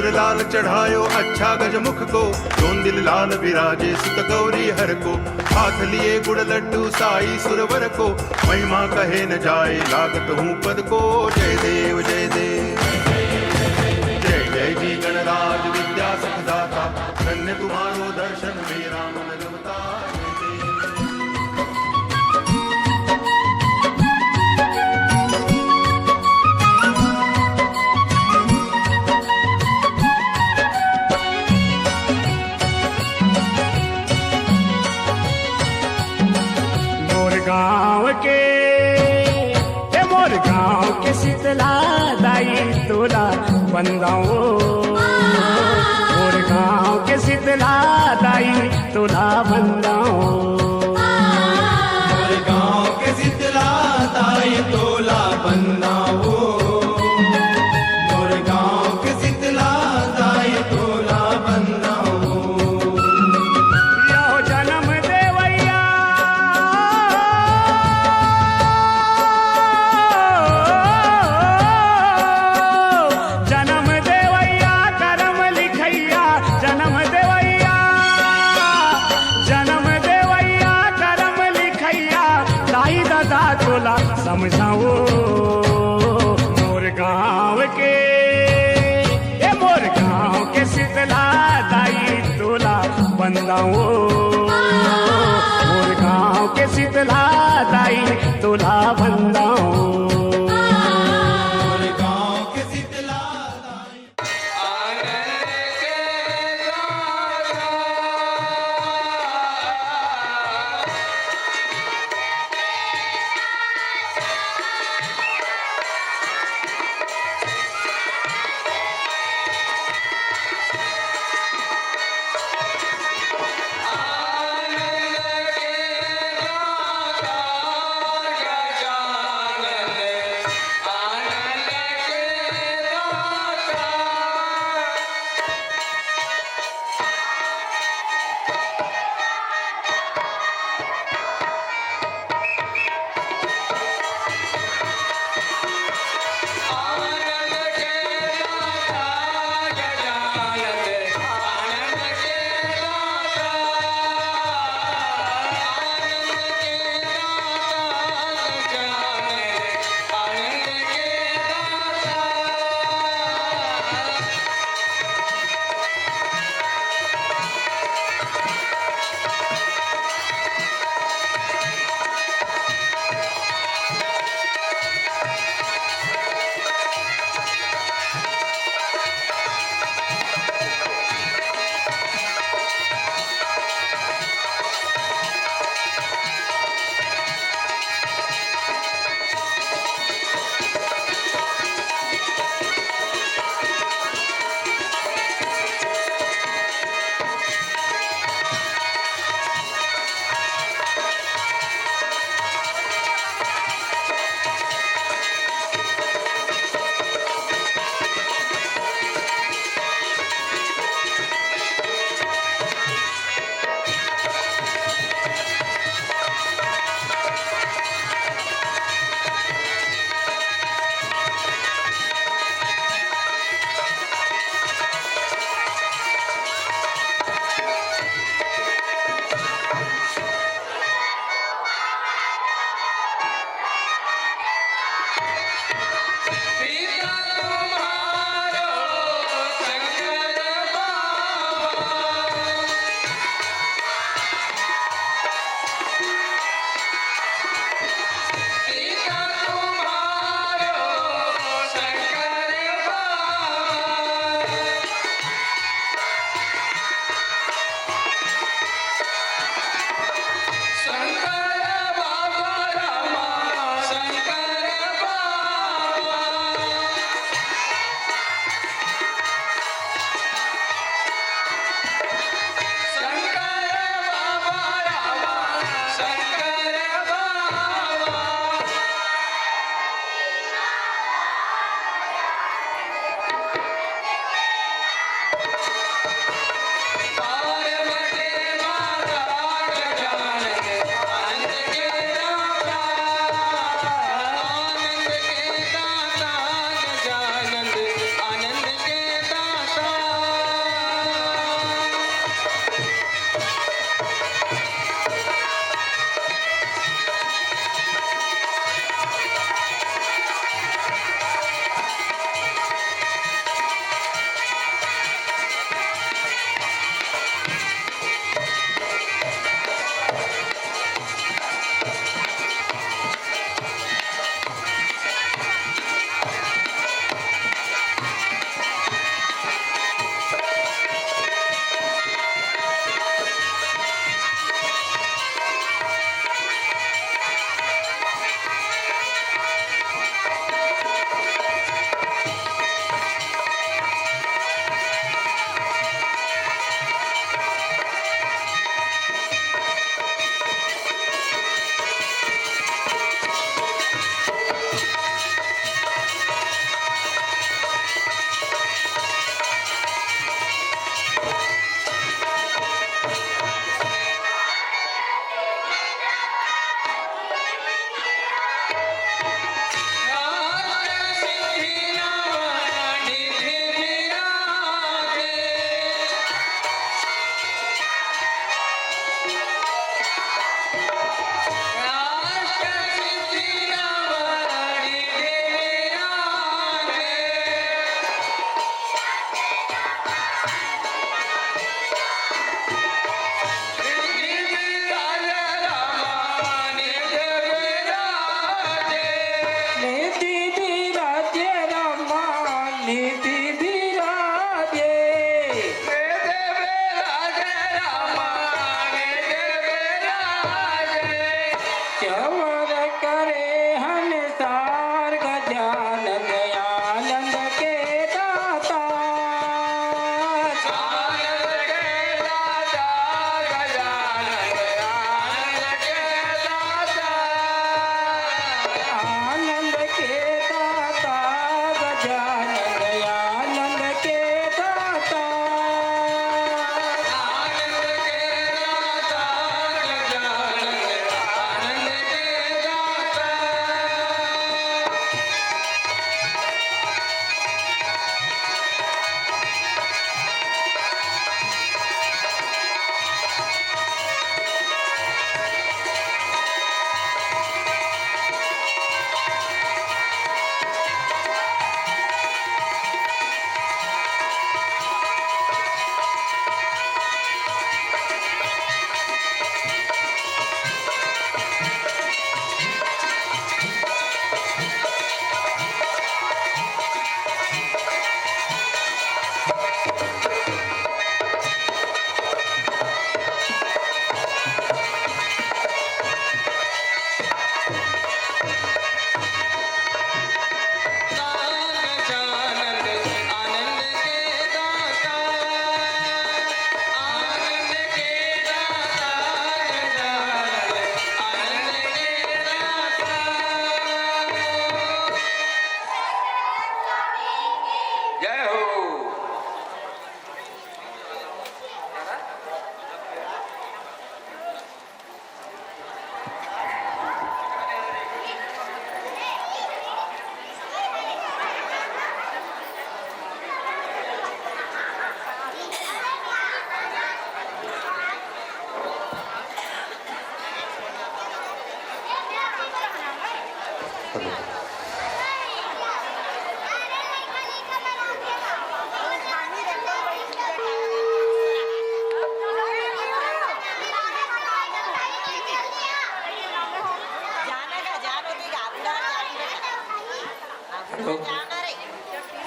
सिंदूर लाल चढ़ायो अच्छा गजमुख को, दोन दिल लाल विराजे सुत गौरी हर को, हाथ लिए गुड़ लड्डू साई सुरवर को, महिमा कहे न जाए लागत हूँ पद को। जय देव जय देव जय जय जी गणराज विद्या सुखदाता, धन्य तुम्हारो दर्शन मेरा मन रमता। गाँव के शीतला दाई तोला बंदाओ, मोर गाँव के शीतला दाई तोला बंदाओ, मोर गाँव के शीतला दाई तोला बंदाओ, मोर गाँव के शीतला दाई तोला बंदाओ। यो जन्म देवैया जन्म देवैया करम लिखैया, जन्म देवैया करम लिखैया, दाई दादा तोला समझाओ, मोर गाँव के शीतला दाई तोला बंदाओ, मोर गाँव के शीतला दाई तोला बंदाओ। मोर गाँव के शीतला दाई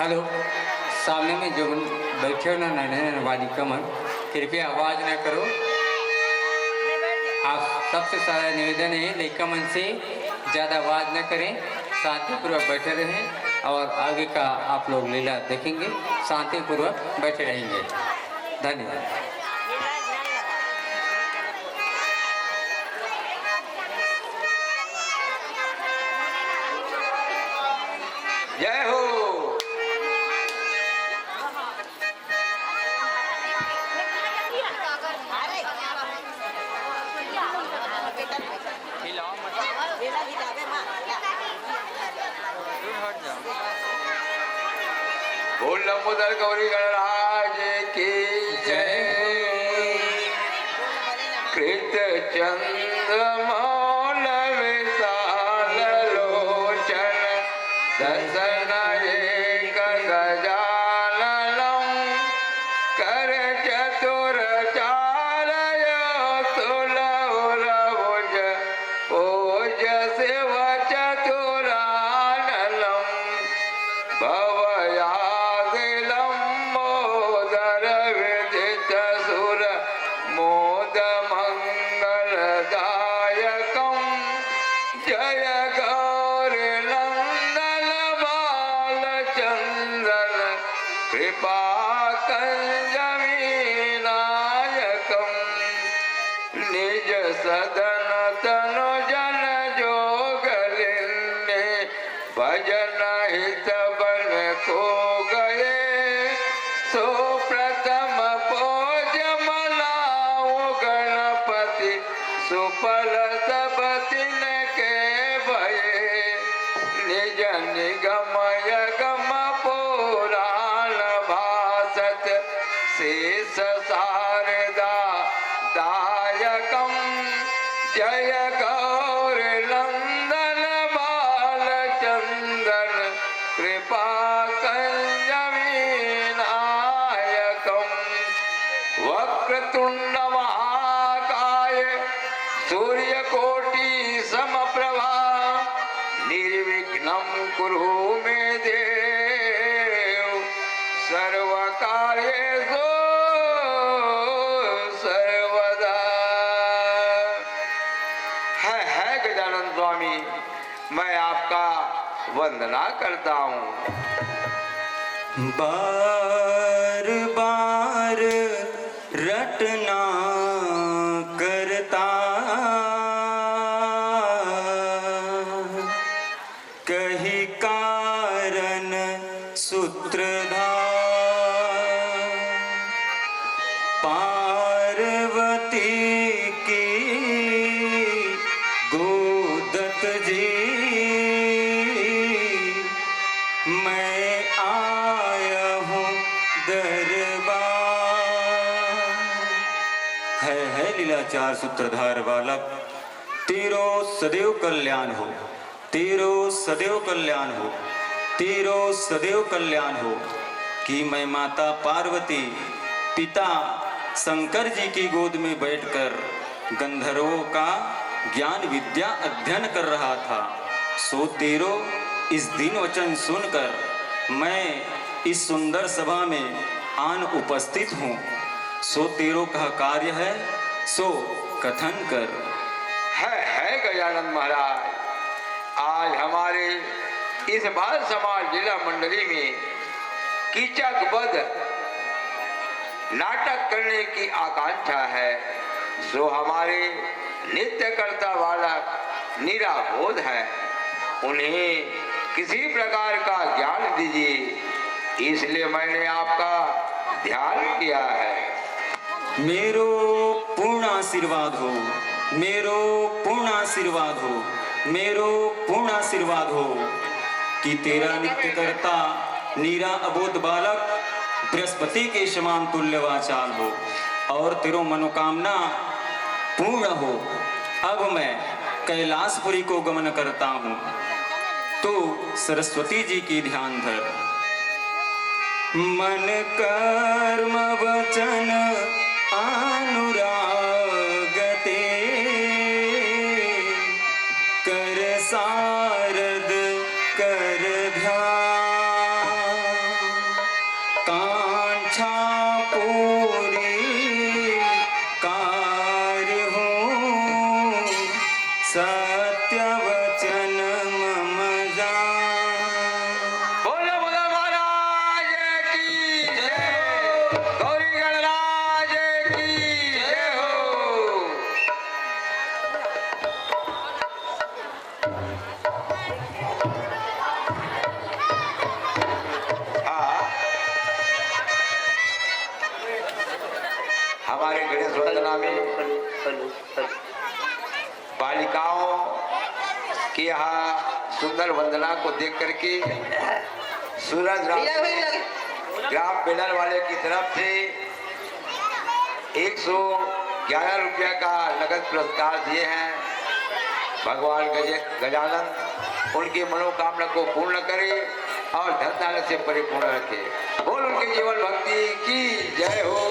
हेलो, सामने में जो बैठे हो ना नैन वाली कमर, कृपया आवाज़ ना करो। आप सबसे सारा निवेदन है लेकिन मन से ज़्यादा आवाज़ न करें, शांतिपूर्वक बैठे रहें और आगे का आप लोग लीला देखेंगे, शांतिपूर्वक बैठे रहेंगे। धन्यवाद। जय हो। बोल लंबोदर गौरी गणराज की जय। कृत चंद्रमौल विशाल लोचन दर्शन एक गजाननम कर चतुर चालय तुलभुज ओज शिव चतुराननम भवयादिलम मोदर विदित सुर मोद मंगलदायकम जय गौरी नंदन बालचंदन कृपा कंजमीनायकम निज सदन तनु जन जोगलिन्ने भजन हित बन को गए सो प्रथम पोजमलाओ गणपति सुफल सब तिन के भये निज निगम यगम पुराण भासत शेष शारदा दायकम जय गौरी नंदन बालचंदन कृपा कंजमीनायकम वक्रतुंड महाकाय सूर्यकोटि समप्रभा निर्विघ्नं कुरु मे देव सर्वकार्येषु सर्वदा। है गजानन स्वामी, मैं आपका वंदना करता हूँ। बार बार रटना करता कही कारण सूत्रधार पार्वती की गोदत जी मैं आया हूँ दरबार। है लीलाचार सूत्रधार बालक, तेरो सदैव कल्याण हो, तेरो सदैव कल्याण हो, तेरो सदैव कल्याण हो कि मैं माता पार्वती पिता शंकर जी की गोद में बैठकर गंधर्वों का ज्ञान विद्या अध्ययन कर रहा था। सो तेरो इस दिन वचन सुनकर मैं इस सुंदर सभा में आन उपस्थित हूँ। सो तेरो का कार्य है सो कथन कर। है गजानन महाराज, आज हमारे इस बाल समाज जिला मंडली में कीचक बद नाटक करने की आकांक्षा है। सो हमारे नित्य कर्ता बालक निराबोध है, उन्हें किसी प्रकार का ज्ञान दीजिए, इसलिए मैंने आपका ध्यान किया है। मेरो पूर्ण आशीर्वाद हो, मेरो पूर्ण आशीर्वाद हो, मेरो पूर्ण आशीर्वाद हो कि तेरा नित्य करता नीरा अबोध बालक बृहस्पति के समान तुल्य वाचाल हो और तेरो मनोकामना पूर्ण हो। अब मैं कैलाशपुरी को गमन करता हूँ, तो सरस्वती जी की ध्यान धर। मन कर्म वचन अनुरागते कर सारद कर ध्यान गौरी कार हो सत्य वचन मम बोलो बोलो महाराज की जय हो, गौरी गणराज की जय हो। हाँ, हमारे गणेश वंदना में बालिकाओं की यहाँ सुंदर वंदना को देख करके सूरज ग्राम बेलर वाले की तरफ से 111 रुपया का नगद पुरस्कार दिए हैं। भगवान गजानन उनकी मनोकामना को पूर्ण करे और धन दौलत से परिपूर्ण रखे। बोल उनके जीवन भक्ति की जय हो।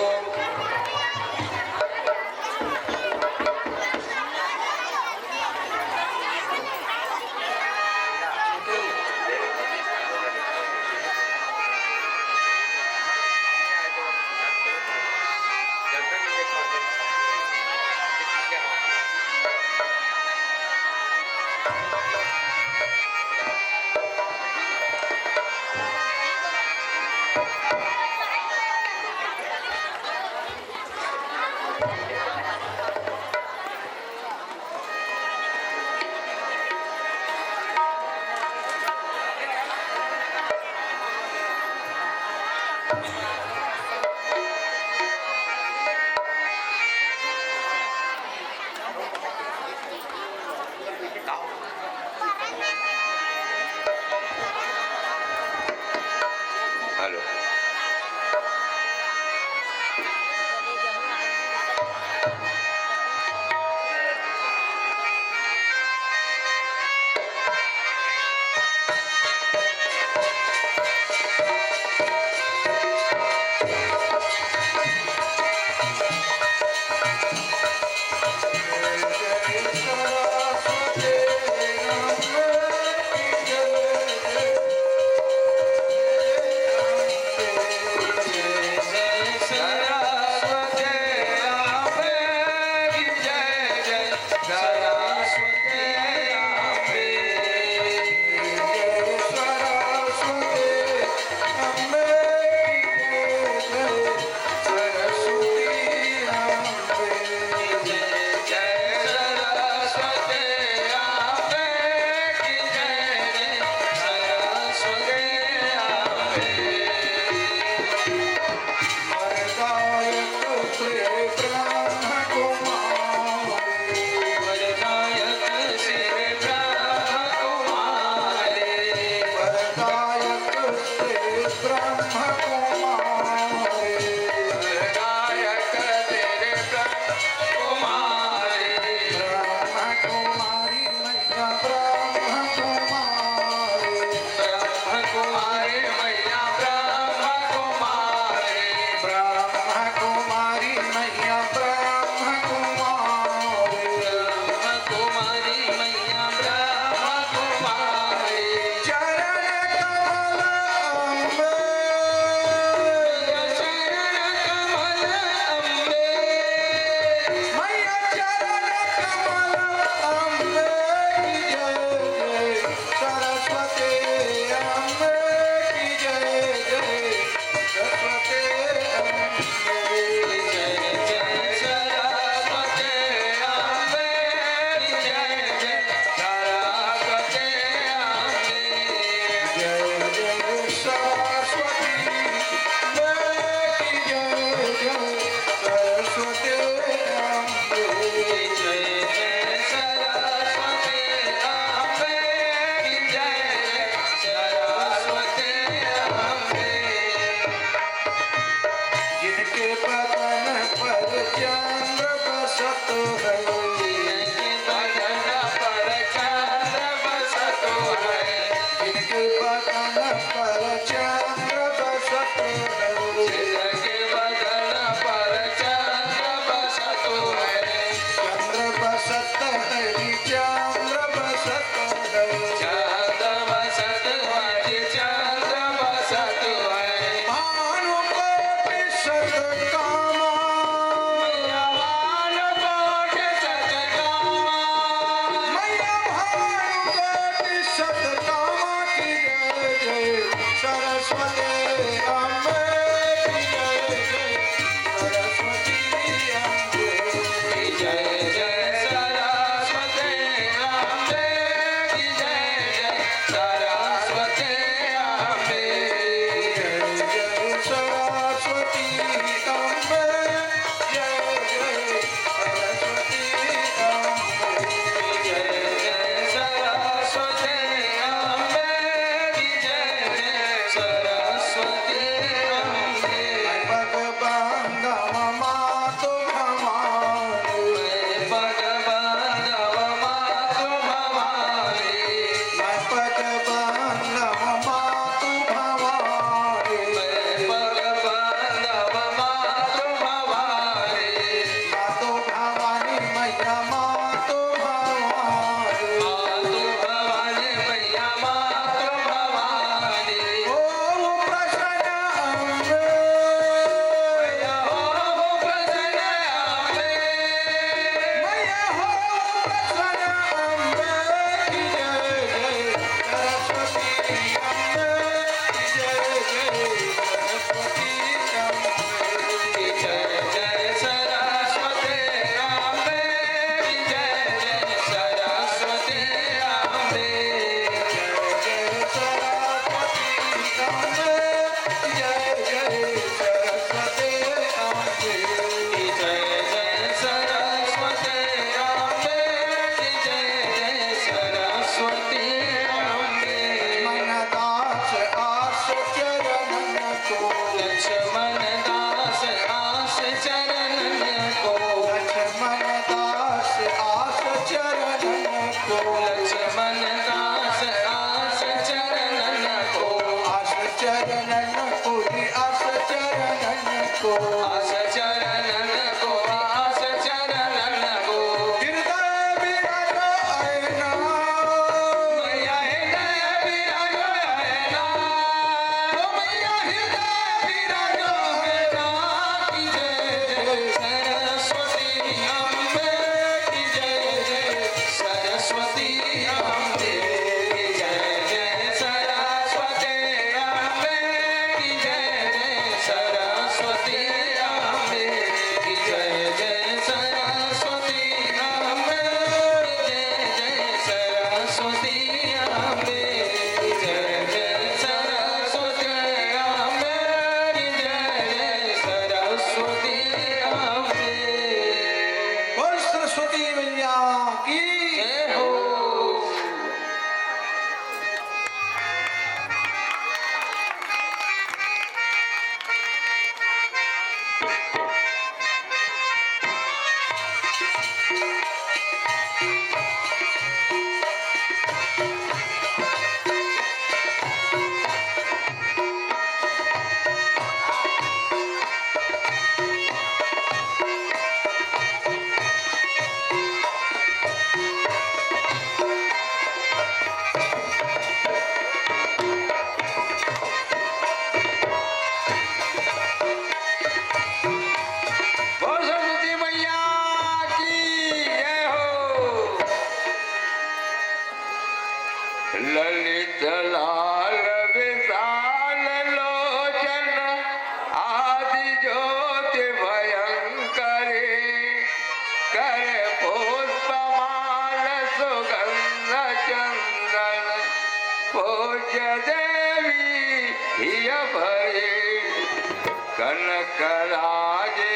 कनक राजे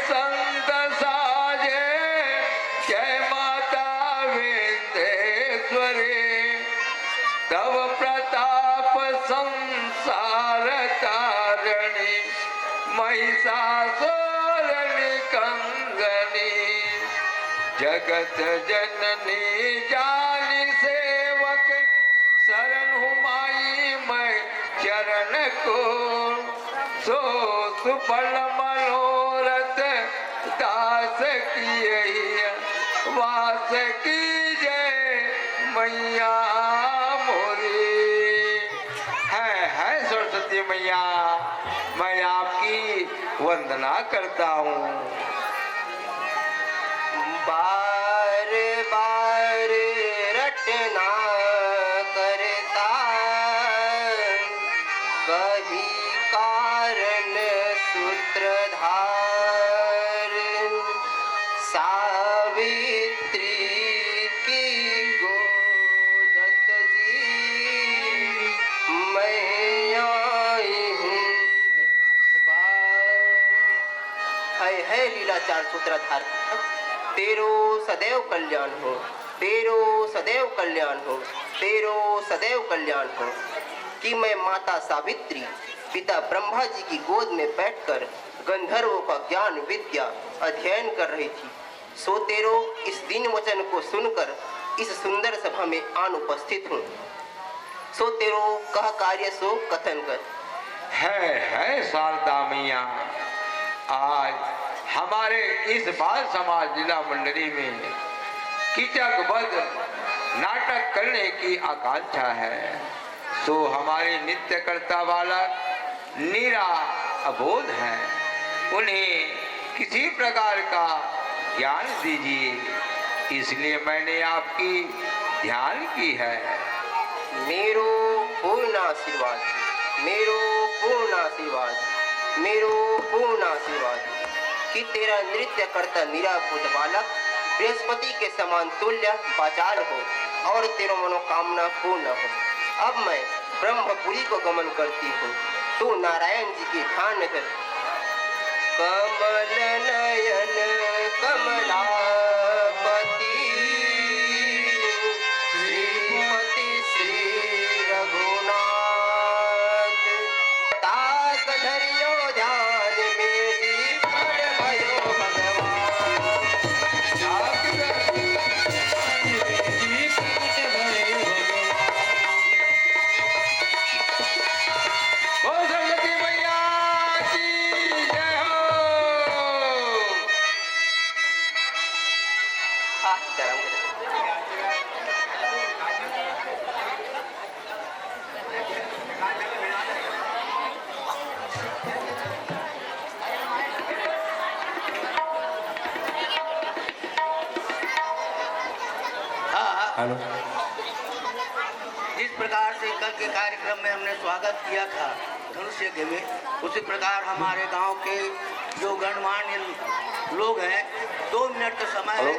संत साजे, जय माता विंध्येश्वरी, तव प्रताप संसार तारणी, महिषासुर निकंदनी, जगत जननी जानी सेवक, शरण हूँ माई मैं चरण को, सो सुफल मनोरथ दास की वास की जय मैया मोरी। है सरस्वती मैया, मैं आपकी वंदना करता हूँ। बार बार रटना करता, कही कारण सूत्रधार, सावित्री की गोदत जी, मैं आई हूँ। है लीलाचार सूत्रधार, तेरो सदैव कल्याण हो, तेरो सदैव कल्याण हो, तेरो सदैव कल्याण हो। कि मैं माता सावित्री पिता ब्रह्मा जी की गोद में बैठकर गंधर्वों का ज्ञान विद्या अध्ययन कर रही थी, सो तेरो इस दिन वचन को सुनकर इस सुंदर सभा में आन उपस्थित हूँ। सो तेरो कह कार्य सो कथन कर। है शारदा मैया, आज हमारे इस बाल समाज जिला मंडली में कीचकवध नाटक करने की आकांक्षा है, सो हमारे नित्य कर्ता बालक नीरा अबोध है, उन्हें किसी प्रकार का ज्ञान दीजिए, इसलिए मैंने आपकी ध्यान की है। मेरो पूर्ण आशीर्वाद, मेरो पूर्ण आशीर्वाद, मेरो पूर्ण आशीर्वाद कि तेरा नृत्य करता निराबुद्ध बालक बृहस्पति के समान तुल्य बाचाल हो और तेरा मनोकामना पूर्ण हो। अब मैं ब्रह्मपुरी को गमन करती हूँ, तू नारायण जी की ध्यान कर। कमल नयन कमलापति, श्रीपति श्री रघुनाथ, ताक धरियो ध्यान मेरी पड़ भयो भगवान, ताक सरस्वती मैया की जय हो। धर्म हेलो। जिस प्रकार से कल के कार्यक्रम में हमने स्वागत किया था धनुष यज्ञ में, उसी प्रकार हमारे गांव के जो गणमान्य लोग हैं 2 मिनट का समय है,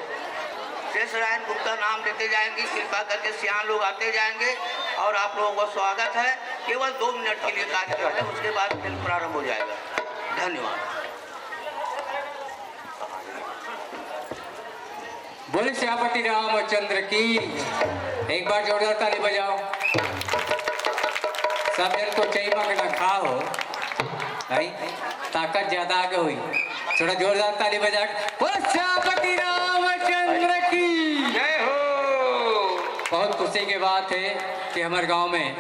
शेषरायन गुप्ता नाम लेते जाएंगे, कृपा करके सियान लोग आते जाएंगे और आप लोगों का स्वागत है। केवल 2 मिनट के लिए कार्यक्रम है, उसके बाद खेल प्रारंभ हो जाएगा। धन्यवाद। बोले श्यामपति रामचंद्र की। एक बार जोरदार ताली बजाओ। सब जन को चईमा के ना खाओ भाई, ताकत ज्यादा आगे हुई। थोड़ा जोरदार ताली बजा। बोले श्यामपति रामचंद्र की जय हो। बहुत खुशी की बात है कि हमारे गांव में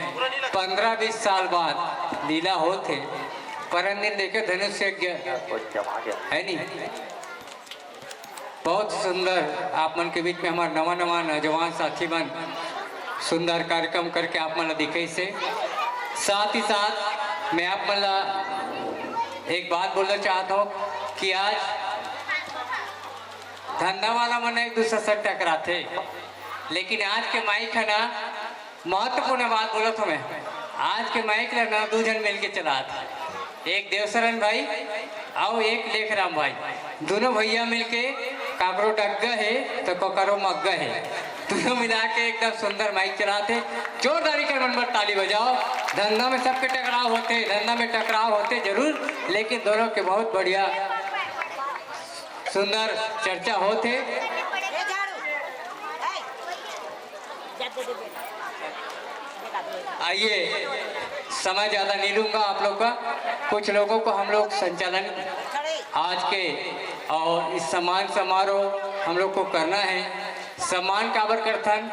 15-20 साल बाद लीला होते, परम दिन देखे धनुष यज्ञ है नहीं। बहुत सुंदर आप मन के बीच में हमारे नवा नौजवान साथी मन सुंदर कार्यक्रम करके आप मन दिखे से। साथ ही साथ मैं आप मन एक बात बोलना चाहता हूँ कि आज धंधा वाला मन एक दूसरे से टकराते, लेकिन आज के माइक है ना महत्वपूर्ण बात बोला था मैं। आज के माइक ना 2 जन मिल के चला था, एक देवसरन भाई और एक लेखराम भाई, दोनों भैया मिलके काकरो डग्गा है तो कोकरो मग्गा है, दोनों मिला के एकदम सुंदर माइक चलाते। जोरदारी के मन पर ताली बजाओ। धंधा में सबके टकराव होते, धंधा में टकराव होते जरूर, लेकिन दोनों के बहुत बढ़िया सुंदर चर्चा होते। आइए, समय ज़्यादा नहीं लूँगा आप लोग का। कुछ लोगों को हम लोग संचालन आज के और इस सम्मान समारोह हम लोग को करना है। सम्मान काबर करथन,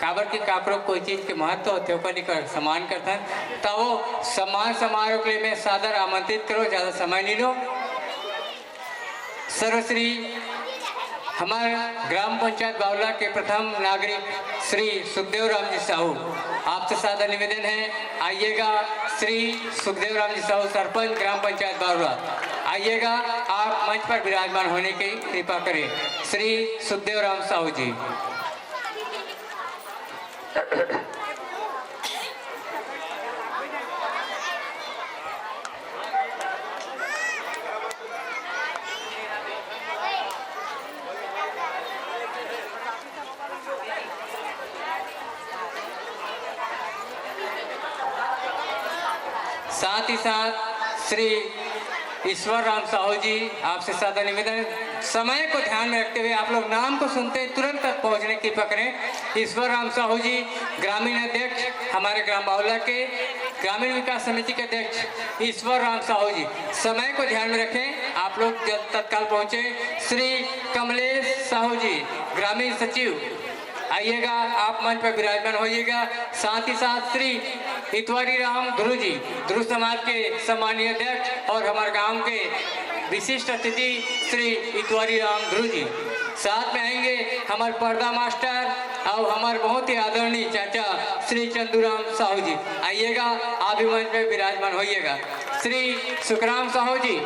काबर की काकरो कोई चीज़ के महत्व होते ऊपर सम्मान करथन, तो वो सम्मान समारोह के लिए मैं सादर आमंत्रित करो। ज़्यादा समय नहीं लो। सर्वश्री हमारे ग्राम पंचायत बावला के प्रथम नागरिक श्री सुखदेव राम जी साहू, आपसे सादा निवेदन है आइएगा। श्री सुखदेव राम जी साहू, सरपंच ग्राम पंचायत बावला, आइएगा। आप मंच पर विराजमान होने की कृपा करें। श्री सुखदेव राम साहू जी। साथ ही साथ श्री ईश्वर राम साहू जी, आपसे सादा निवेदन, समय को ध्यान में रखते हुए आप लोग नाम को सुनते तुरंत तक पहुंचने की पकड़ें। ईश्वर राम साहू जी, ग्रामीण अध्यक्ष हमारे ग्राम बावला के, ग्रामीण विकास समिति के अध्यक्ष ईश्वर राम साहू जी, समय को ध्यान में रखें, आप लोग जल्द तत्काल पहुंचे। श्री कमलेश साहू जी, ग्रामीण सचिव, आइएगा। आप मंच पर विराजमान होइएगा। साथ ही साथ श्री इतवारी राम ध्रुव जी, ध्रुव समाज के सम्मानीय अध्यक्ष और हमारे गांव के विशिष्ट अतिथि श्री इतवारी राम ध्रुव जी। साथ में आएंगे हमारे पर्दा मास्टर और हमारे बहुत ही आदरणीय चाचा श्री चंदूराम साहू जी, आइएगा। आप भी मंच पर विराजमान होइएगा। श्री सुखराम साहू जी,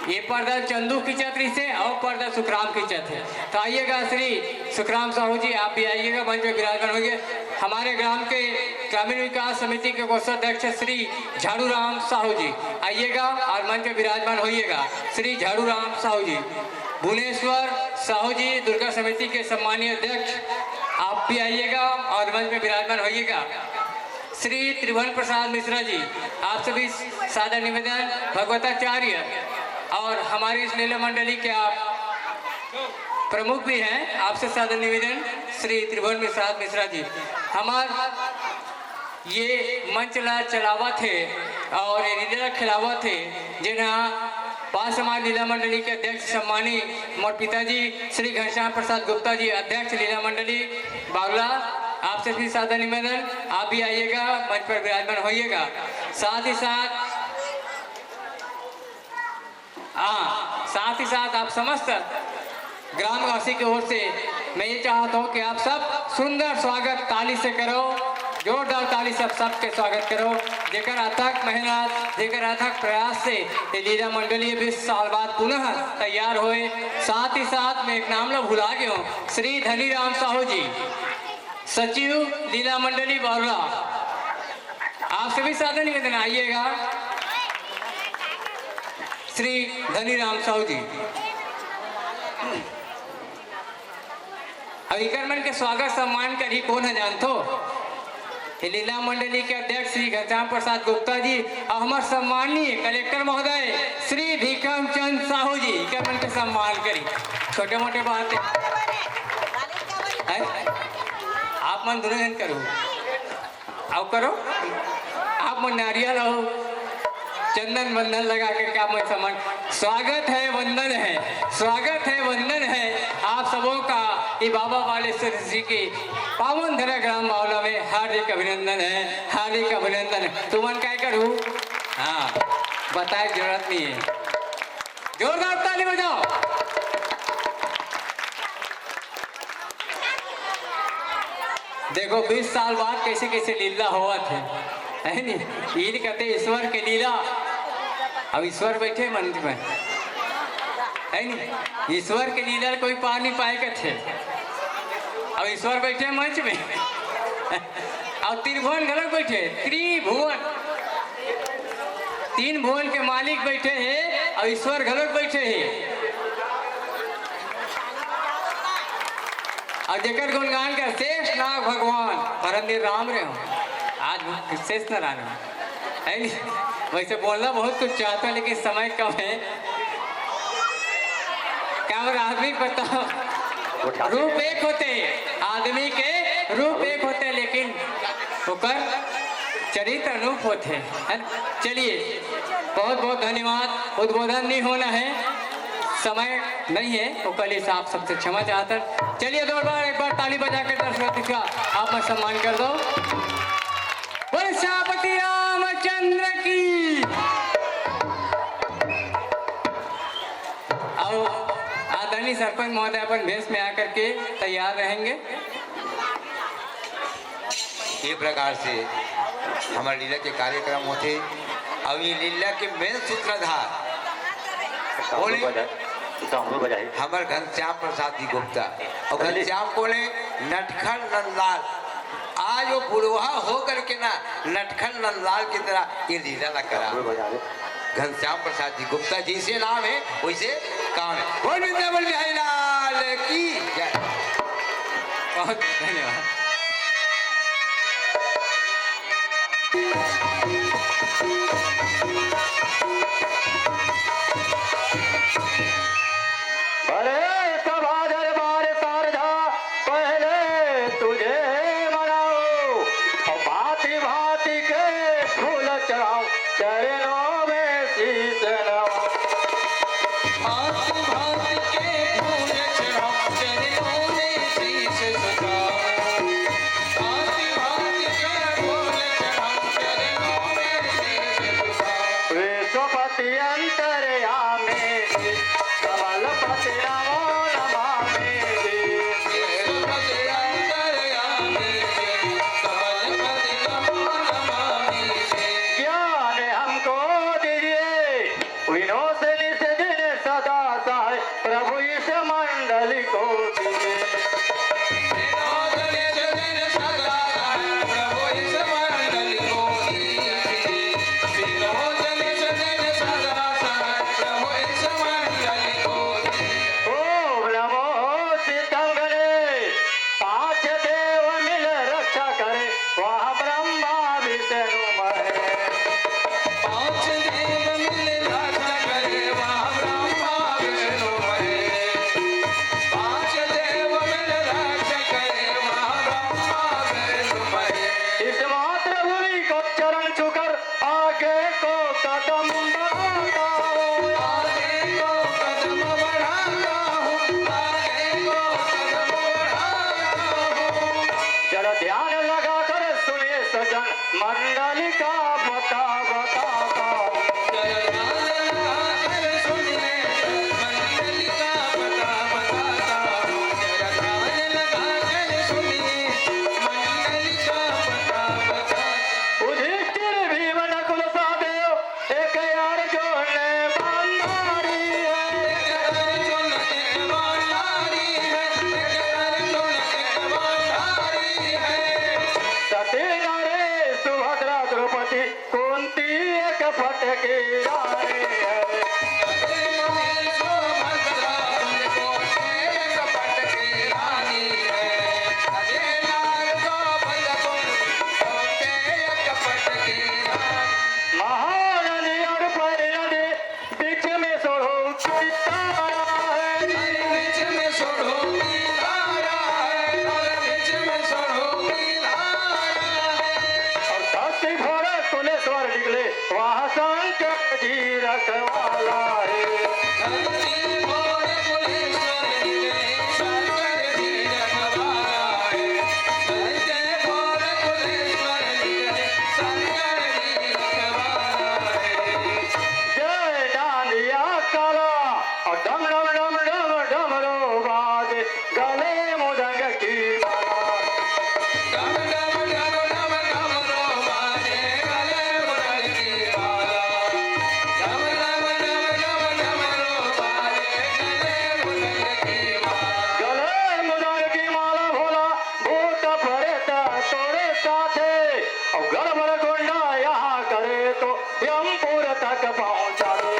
ये पर्दा चंदू की छतरी से और पर्दा सुखराम की छत है, तो आइएगा। श्री सुखराम साहू जी, आप भी आइएगा, मंच पे विराजमान होंगे। हमारे ग्राम के ग्रामीण विकास समिति के कोषाध्यक्ष श्री झाड़ू राम साहू जी, आइएगा और मंच पे विराजमान होइएगा। श्री झाड़ू राम साहू जी। भुवनेश्वर साहू जी, दुर्गा समिति के सम्मानीय अध्यक्ष, आप भी आइएगा और मंच पे विराजमान होइएगा। श्री त्रिभुवन प्रसाद मिश्रा जी, आप सभी सादर निवेदन, भगवताचार्य और हमारी इस लीला मंडली के आप प्रमुख भी हैं, आपसे सादर निवेदन श्री त्रिभुवन प्रसाद मिश्रा जी। हमार ये मंच ला चलावा थे और ये लीला खिलावा थे, जिन्हें पास हमारे लीला मंडली के अध्यक्ष सम्मानी मोर पिताजी श्री घनश्याम प्रसाद गुप्ता जी, अध्यक्ष लीला मंडली बावला, आपसे भी सादर निवेदन, आप भी आइएगा, मंच पर विराजमान होइएगा। साथ ही साथ आप समस्त ग्रामवासी की ओर से मैं ये चाहता हूँ कि आप सब सुंदर स्वागत ताली से करो, जोरदार ताली से सबके स्वागत करो। जेकर अथक मेहनत, जेकर अथक प्रयास से ये लीला मंडली 20 साल बाद पुनः तैयार हुए। साथ ही साथ मैं एक नाम लो भुला गया हूँ, श्री धनीराम साहू जी, सचिव लीला मंडली बावला, आप सभी सादर निवेदन, आइएगा। श्री धनीराम साहू जी। अभिकर्मन के स्वागत सम्मान करी कौन है जानते हो? लीला मंडली के अध्यक्ष श्री घनश्याम प्रसाद गुप्ता जी और हमारे सम्मानीय कलेक्टर महोदय श्री भीखम चंद साहू जी, कर्मन के सम्मान करी। छोटे मोटे बात है, आप मन दुनिया करो, आओ करो, आप मन नारियल आओ, चंदन वंदन लगा के क्या मैं सम्मान, स्वागत है, वंदन है, स्वागत है, वंदन है आप सबों का। ये बाबा बालेश्वर जी की पावन धरा ग्राम बावला में हार्दिक अभिनंदन है, हार्दिक अभिनंदन है। तुमन क्या करूँ? हाँ, बताए जरूरत नहीं है, जोरदार ताली बजाओ। देखो 20 साल बाद कैसे कैसे लीला हुआ थे, है नहीं? ये कहते ईश्वर के लीला, अब ईश्वर बैठे मंदिर में, है नहीं? ईश्वर के लीला कोई पार नहीं पाएगा थे, अब ईश्वर बैठे मंच में और त्रिभुवन गलत बैठे, त्रिभुवन, 3 भुवन के मालिक बैठे हैं और ईश्वर गलत बैठे हैं। और जेकर गुणगान का शेष नाग भगवान परमदेव राम रे हो। आज आज शेष नारायण है नहीं। वैसे बोलना बहुत कुछ चाहता लेकिन समय कम है। क्या और आदमी बताओ, रूप एक होते, आदमी के रूप एक होते लेकिन होकर चरित्र अनूप होते हैं। चलिए बहुत बहुत धन्यवाद। उद्बोधन नहीं होना है, समय नहीं है, वो कल से आप सबसे क्षमा चाहता। चलिए दो बार एक बार ताली बजा कर दर्शकों का आप में सम्मान कर दो। वर्षापति रामचंद्र की। आओ आदरणीय सरपंच महोदय अपन भेष में आकर के तैयार रहेंगे। ये प्रकार से हमारे लीला के कार्यक्रम होते। अब ये लीला के मेन सूत्रधार हमारे घनश्याम प्रसाद जी गुप्ता और घनश्याम बोले नटखट नंदलाल। आज वो बुढ़वा हो करके ना नटखट नंदलाल की तरह ये लीला ना करा। घनश्याम प्रसाद जी गुप्ता जैसे नाम है वैसे काम है। बोल वृंदावन बिहारी लाल की जय। बहुत धन्यवाद। यमपुर तक पहुंचा दे।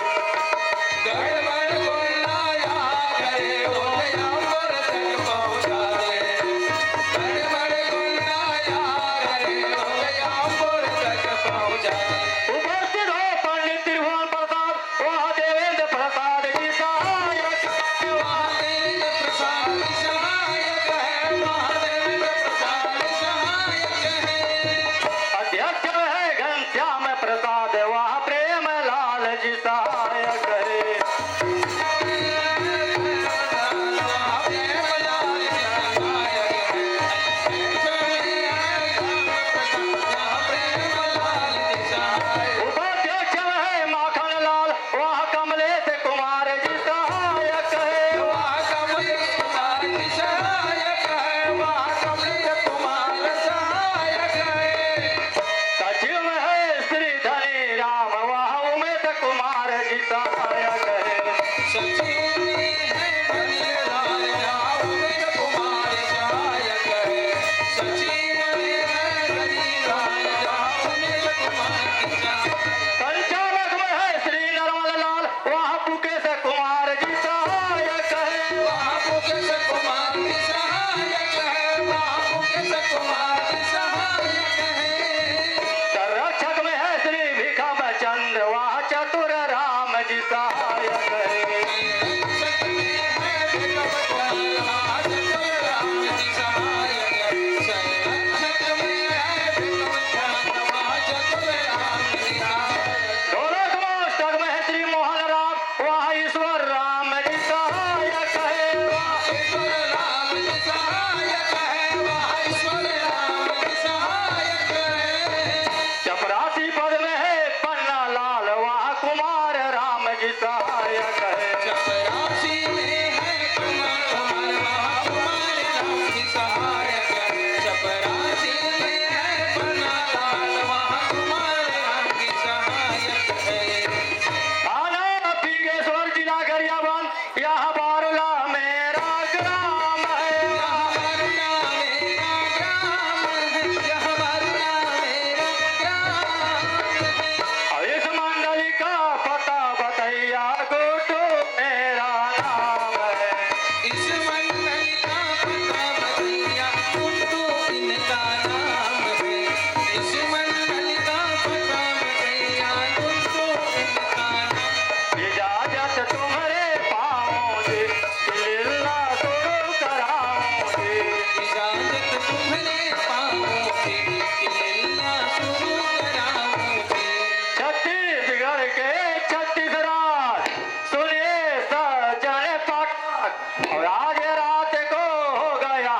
और आज रात को हो गया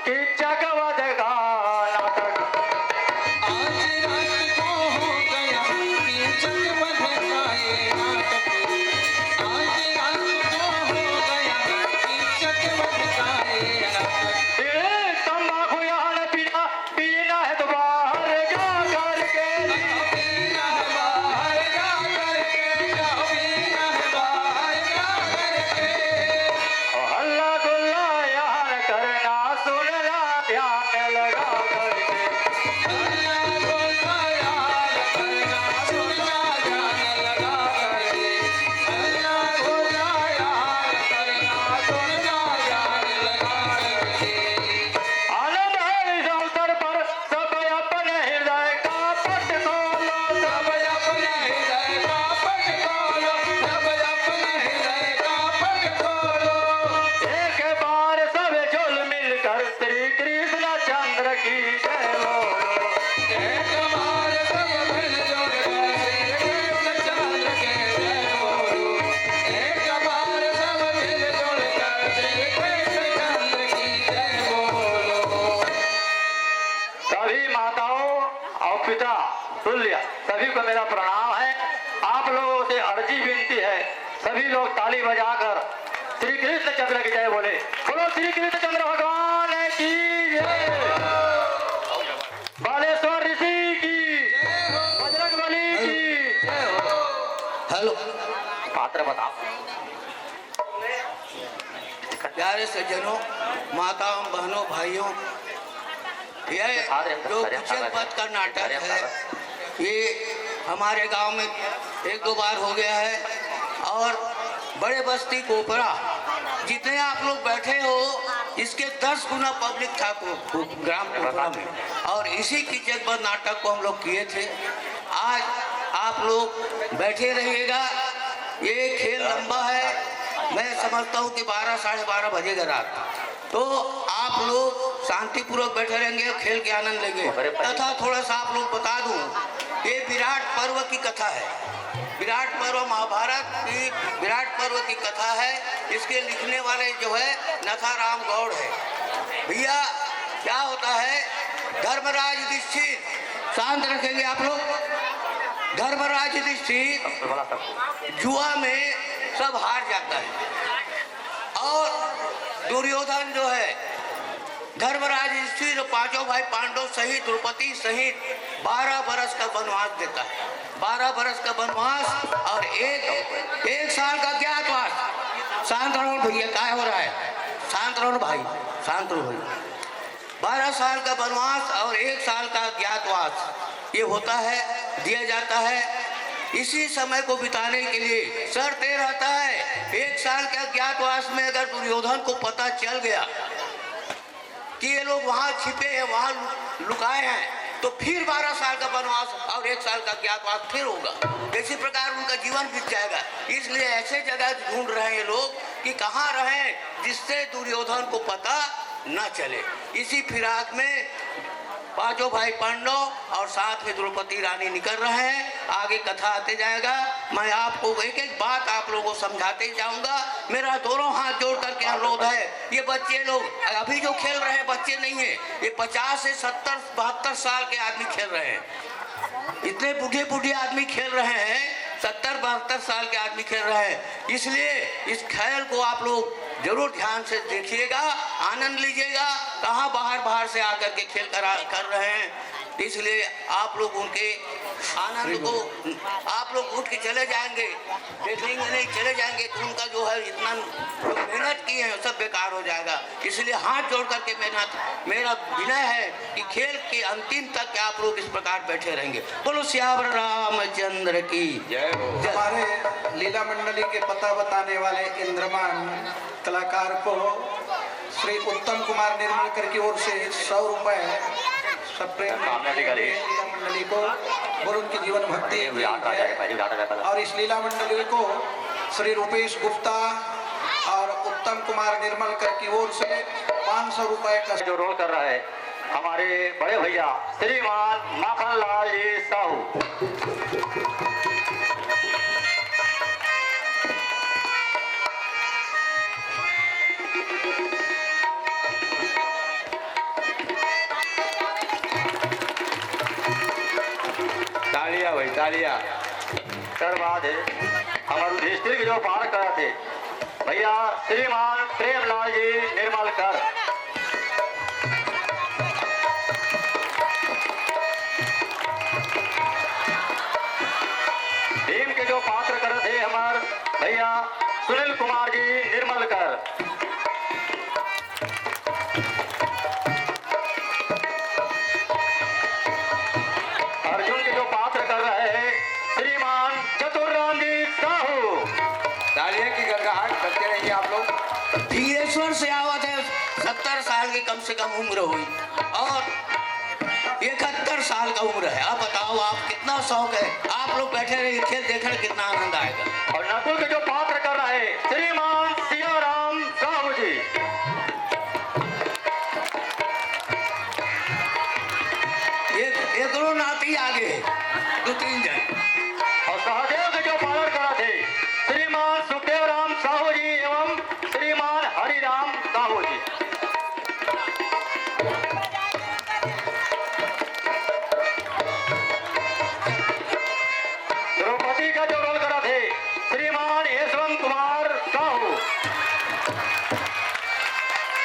किचक वध का नाटक। आज रात को हो गया कीचक वध का ये नाटक। आज रात को हो गया कीचक वध का ये नाटक। तंबाकू यार पीना पीना है तो बाहर जा करके, पीना है बाहर जा करके, पीना है बाहर जा करके। हल्ला गुल्ला यार करना सुनना ध्यान लगा करके। हल्ला गुल्ला यार करना सुनना ध्यान लगा करके। हल्ला गुल्ला यार करना सुनना ध्यान लगा करके। आनंद है इस अवसर पर सब अपने हृदय का पट खोलो, सब अपने हृदय का पट खोलो, सब अपने हृदय का पट खोलो। एक बार सब झुल मिलकर श्री कृष्ण चंद्र की जय बोलो। एक बार सब मिलजुल कर श्री कृष्ण चंद्र के जय बोलो। एक बार सब मिलजुल कर श्री कृष्ण चंद्र की जय बोलो। सभी माताओं और पिता तुल्य सभी को मेरा प्रणाम है। आप लोगों से अर्जी विनती है, सभी लोग ताली बजाकर श्री कृष्ण चंद्र की जय बोले। बोलो श्री कृष्ण चंद्र भगवान की जय, बालेश्वर ऋषि की, बजरंगबली की जय हो। हेलो पात्र बताओ। प्यारे सज्जनों, माताओं, बहनों, भाइयों, यह जो किचक वध का नाटक है ये हमारे गांव में एक दो बार हो गया है। और बड़े बस्ती कोपरा जितने आप लोग बैठे हो इसके 10 गुना पब्लिक था ग्राम कोपरा में, और इसी किचक वध नाटक को हम लोग किए थे। आज आप लोग बैठे रहिएगा, ये खेल लंबा है, मैं समझता हूँ कि 12 साढ़े 12 बजेगा रात, तो आप लोग शांतिपूर्वक बैठे रहेंगे, खेल के आनंद लेंगे। तथा थोड़ा सा आप लोग बता दूं, ये विराट पर्व की कथा है, विराट पर्व महाभारत की विराट पर्व की कथा है। इसके लिखने वाले जो है नथाराम गौड़ है। भैया क्या होता है, धर्मराज युधिष्ठिर, शांत रखेंगे आप लोग, धर्मराज युधिष्ठिर जुआ में सब हार जाता है और दुर्योधन जो है धर्मराज युधिष्ठिर पांचों भाई पांडव सहित द्रौपदी सहित 12 बरस का वनवास देता है, 12 बरस का वनवास और एक साल का ज्ञातवास। शांत रहो भैया, क्या हो रहा है, शांत रहो भाई, शांत रहो भैया। 12 साल का वनवास और 1 साल का ज्ञातवास ये होता है, दिया जाता है। इसी समय को बिताने के लिए शर्त ये रहता है, 1 साल के अज्ञातवास में अगर दुर्योधन को पता चल गया कि ये लोग वहाँ छिपे हैं, वहाँ लुकाए हैं, तो फिर 12 साल का वनवास और 1 साल का ज्ञातवास फिर होगा। इसी प्रकार उनका जीवन बीत जाएगा। इसलिए ऐसे जगह ढूंढ रहे हैं ये लोग कि कहाँ रहें जिससे दुर्योधन को पता न चले। इसी फिराक में पांचों भाई पांडव और साथ में द्रौपदी रानी निकल रहे हैं। आगे कथा आते जाएगा, मैं आपको एक एक बात आप लोगों को समझाते जाऊंगा। मेरा दोनों हाथ जोड़ करके अनुरोध है, ये बच्चे लोग अभी जो खेल रहे हैं बच्चे नहीं है, ये 50 से 70 72 साल के आदमी खेल रहे हैं। इतने बूढ़े बूढ़े आदमी खेल रहे हैं, 70 72 साल के आदमी खेल रहे हैं। इसलिए इस खेल को आप लोग जरूर ध्यान से देखिएगा, आनंद लीजिएगा। कहाँ बाहर से आकर के खेल कर रहे हैं, इसलिए आप लोग उनके आनंद को आप लोग उठ के चले जाएंगे, देख लेंगे नहीं चले जाएंगे तो उनका जो है इतना जो मेहनत की है सब बेकार हो जाएगा। इसलिए हाथ जोड़ करके मेरा विनय है कि खेल के अंतिम तक आप लोग इस प्रकार बैठे रहेंगे। बोलो श्यावर रामचंद्र की जय हो। हमारे लीला मंडली के पता बताने वाले इंद्रमान कलाकार को श्री उत्तम कुमार निर्मलकर की ओर से 100 रुपए सप्रेम लीला मंडली को और उनकी जीवन भक्ति और इस लीला मंडली को श्री रूपेश गुप्ता और उत्तम कुमार निर्मलकर की ओर से 500 रुपए का जो रोल कर रहा है हमारे बड़े भैया श्रीमान माखनलाल जी साहू। तालियां। कर बाद है हमारे युधिष्ठिर के जो पार कर थे भैया श्रीमान प्रेमलाल जी निर्मलकर। भीम के जो पात्र कर थे हमारे भैया सुनील कुमार जी निर्मलकर। अर्जुन के जो पात्र कर रहे हैं श्रीमान चतुर्राम जी साहू। तालियां की गड़गड़ाहट करते रहिए आप लोग। धीरेश्वर से आवत है 70 साल की कम से कम उम्र हुई और 71 साल का उम्र है। आप बताओ आप कितना शौक है, आप लोग बैठे रहिए खेल देखने कितना आनंद आएगा। और नकुल के जो पात्र कर रहे हैं श्रीमान सियाराम साहू जी। एक नाती आगे 2-3 जन। और सहदेव के जो पालन करा थे श्रीमान सुखदेव राम साहू जी एवं श्रीमान हरिराम साहू जी। द्रौपदी का जो रोल करा थे श्रीमान यशवंत कुमार साहू।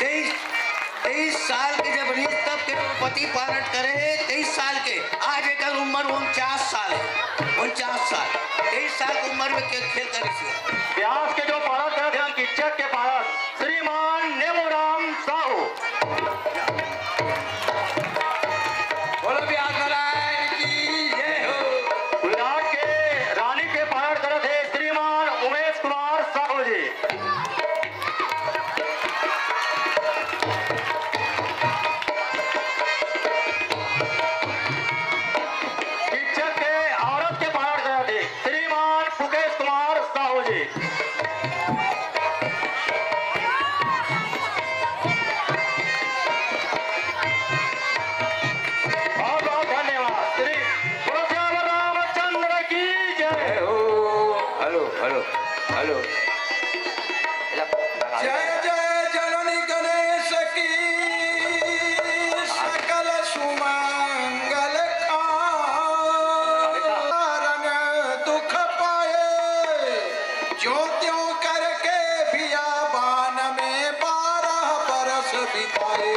23 साल के जब रीत तब के द्रौपदी पारण करे 23 साल के, आज एक उम्र 49 साल है। 49 साल 23 साल की उम्र में खेल करे। व्यास के जो पालन करे थे किच्चक के पालन श्रीमान नेमोराम साहू। बोलो व्यास नारायण की जय हो। विराट के रानी के पालन करे थे श्रीमान उमेश कुमार साहू जी। शिक्षक के औरत के पालन करे थे श्रीमान मुकेश कुमार साहू जी। बहुत बहुत धन्यवाद। श्री श्याम रामचंद्र की जय। जय हो। Hello hello hello. जय जय जननी गणेश की सकल सुमंगल कारण दुख पाए जो त्यों करके बियाबान में 12 बरस बिताए।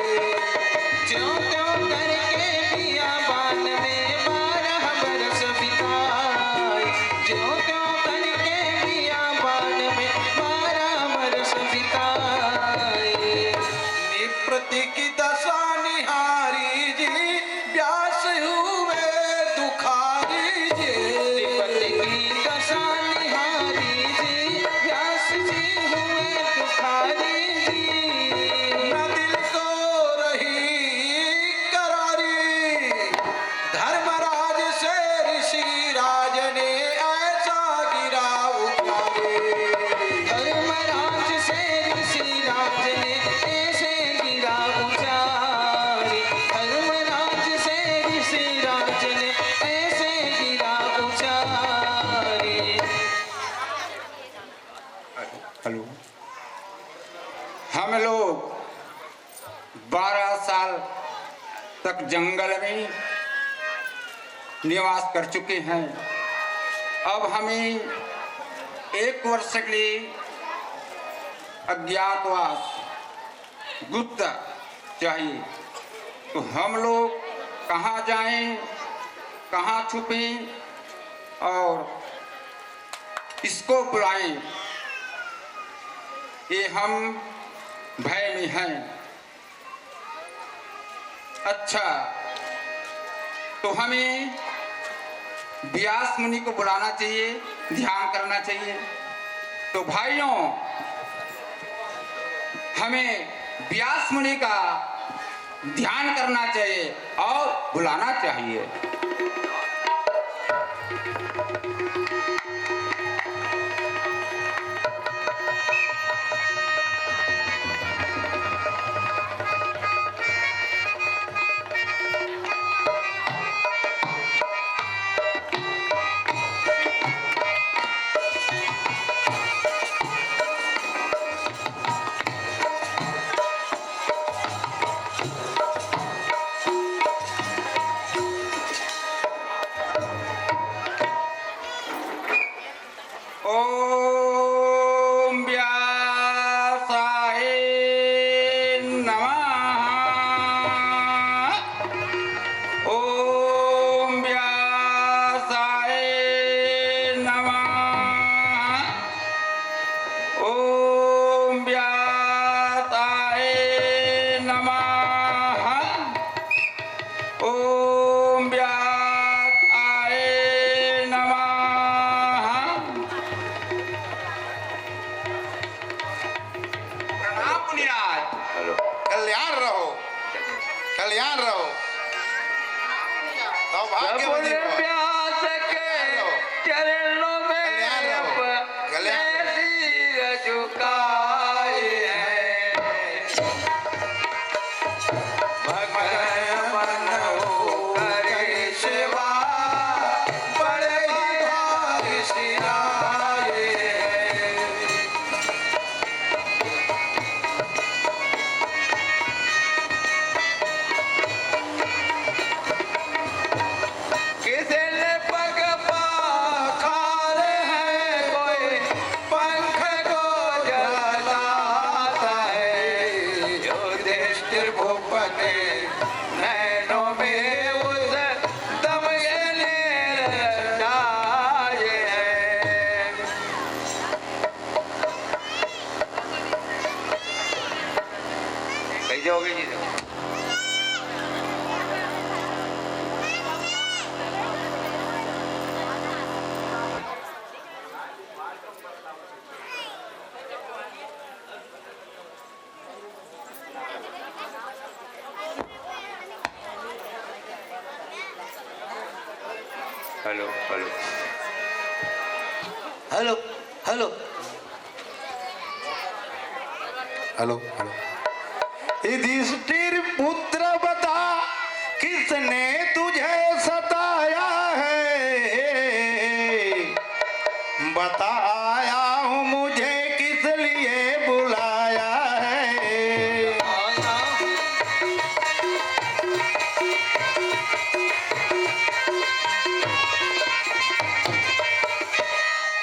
ज्यों त्यों करके बियाबान में 12 बरस बिताए। ज्यों त्यों करके बियाबान में 12 बरस बिताए। निप्रति की दशा निहारी जी व्यास हुए दुखारी जी। निप्रति की दशा निहारी जी व्यास जी हुए दुखारी जी। न दिल को रही करारी धर्मराज से ऋषि राज ने ऐसा गिरा उतारे। धर्मराज से ऋषि राज ने ऐसे गिरा उचारे। धर्मराज से ऋषि राज ने ऐसे गिरा उचारे। हेलो। हम लोग 12 साल तक जंगल में निवास कर चुके हैं। अब हमें 1 वर्ष के लिए अज्ञातवास गुप्त चाहिए। तो हम लोग कहाँ जाएं, कहाँ छुपें और किसको बुलाएं, ये हम भय में हैं। अच्छा, तो हमें व्यास मुनि को बुलाना चाहिए, ध्यान करना चाहिए। तो भाइयों, हमें व्यास मुनि का ध्यान करना चाहिए और बुलाना चाहिए। कल्याण रहो तो भाग्यवती रहो। प्यास के चरणों में सिर झुकाए हैं भगवान हो करे सेवा बड़े भाग सिराए हैं। किसी ने पग पाखारे हैं कोई पंख को जलाता है युधिष्ठिर भूपति नैनों में उस दम ये नीर छाए हैं। कैसे होगी जी? Hello hello hello hello hello hello Yudhishthira पुत्र बता किसने तुझे सताया है बताया हूँ मुझे किस लिए बुलाया है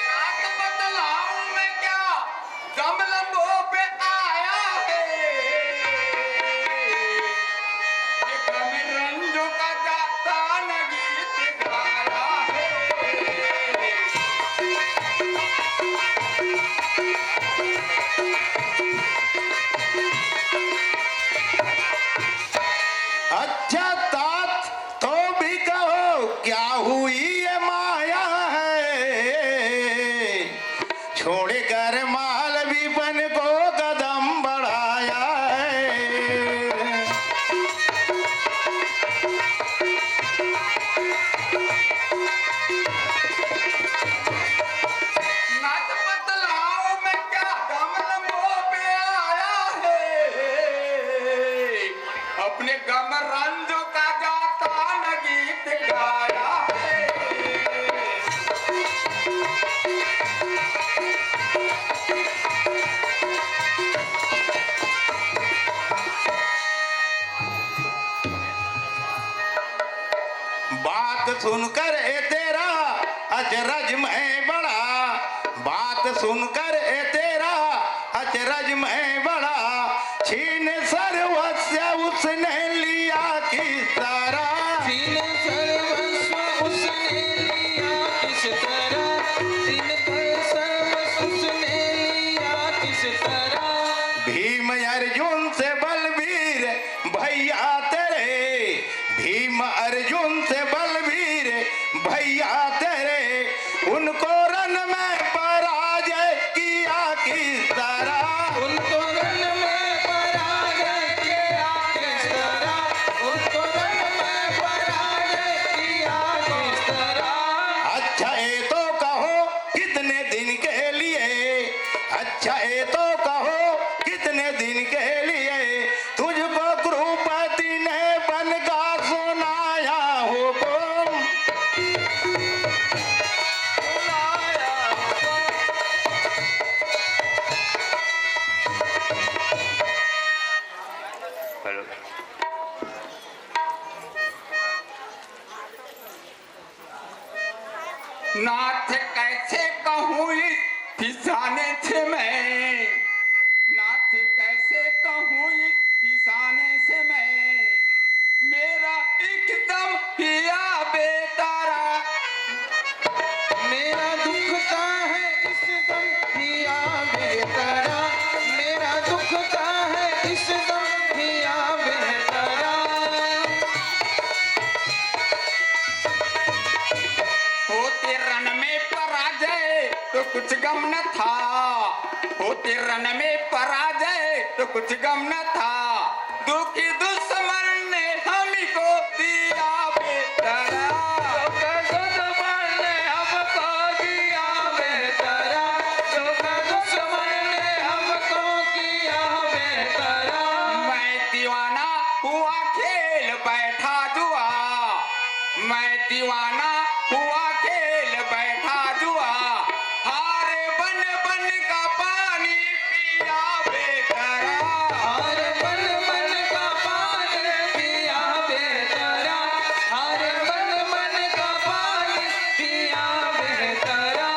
रात बदलाऊं मैं क्या दम लंबों पे आया है एक में रंजों का जाता न गीत गाया है। अच्छा तात तो भी कहो क्या हुई ये माया है छोड़ कर माल भी बन को कदम बढ़ाया है नाच बदलाऊं मैं क्या दम लंबों पे आया है अपने गम रंजों का जाता न गीत गाया है। बात सुनकर ए तेरा अचरज में बड़ा बात सुनकर ए तेरा अचरज में बड़ा छीन सर्वस्व उसने लिया किस तरह छीन सर्वस्व उसने लिया किस तरह छीन सर्वस्व उसने लिया किस तरह। भीम अर्जुन से बलवीर भैया तेरे भीम अर्जुन से बलवीर भैया तेरे उनको रन में पराजय किया किस तरह उनको रण में पराजय किया किस तरह उनको रण में पराजय किया किस तरह। अच्छा ये तो कहो कितने दिन के लिए अच्छा ये तो कहो कितने दिन के लिए तुझको द्रौपदी ने बन का सुनाया हुकुम हेलो नाथ कैसे कहूँ फिसाने से मैं नाथ कैसे कहूँ फिसाने से मैं मेरा एकदम किया बेतारा मेरा दुखता है इसदम किया बेतारा मेरा दुखता है इसदम किया बेतारा। होते रन में पराजय तो कुछ गम न था होते रन में पराजय तो कुछ गम न था दुखी दुश्मन ने दीवाना हुआ खेल बैठा जुआ, हारे बन बन का पानी पिया बेतरा, हारे बन बन का पानी पिया बेतरा, हारे बन बन का पानी पिया बेतरा।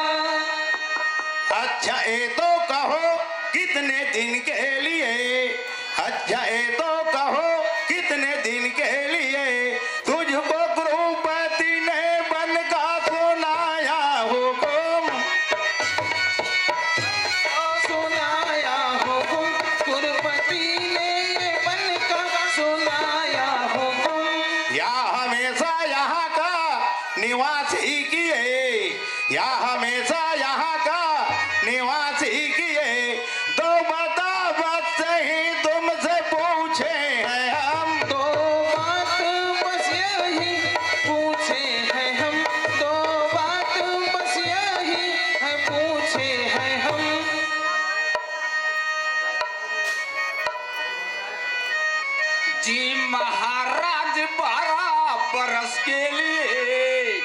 अच्छा ये तो कहो कितने दिन के लिए, अच्छा ये तो कहो कितने दिन के लिए तुझको गुरुपति ने बन का सुनाया हुकुम, सुनाया हुकुम, गुरुपति ने ये बन का सुनाया हुकुम। या हमेशा यहाँ का निवास ही किए, या हमेशा यहाँ का निवास ही किए, दो बता बस ही तुमसे पूछे हैं हम, दो बात बस यही पूछे हैं हम, दो बात बस यही है पूछे हैं हम। जी महाराज 12 बरस के लिए,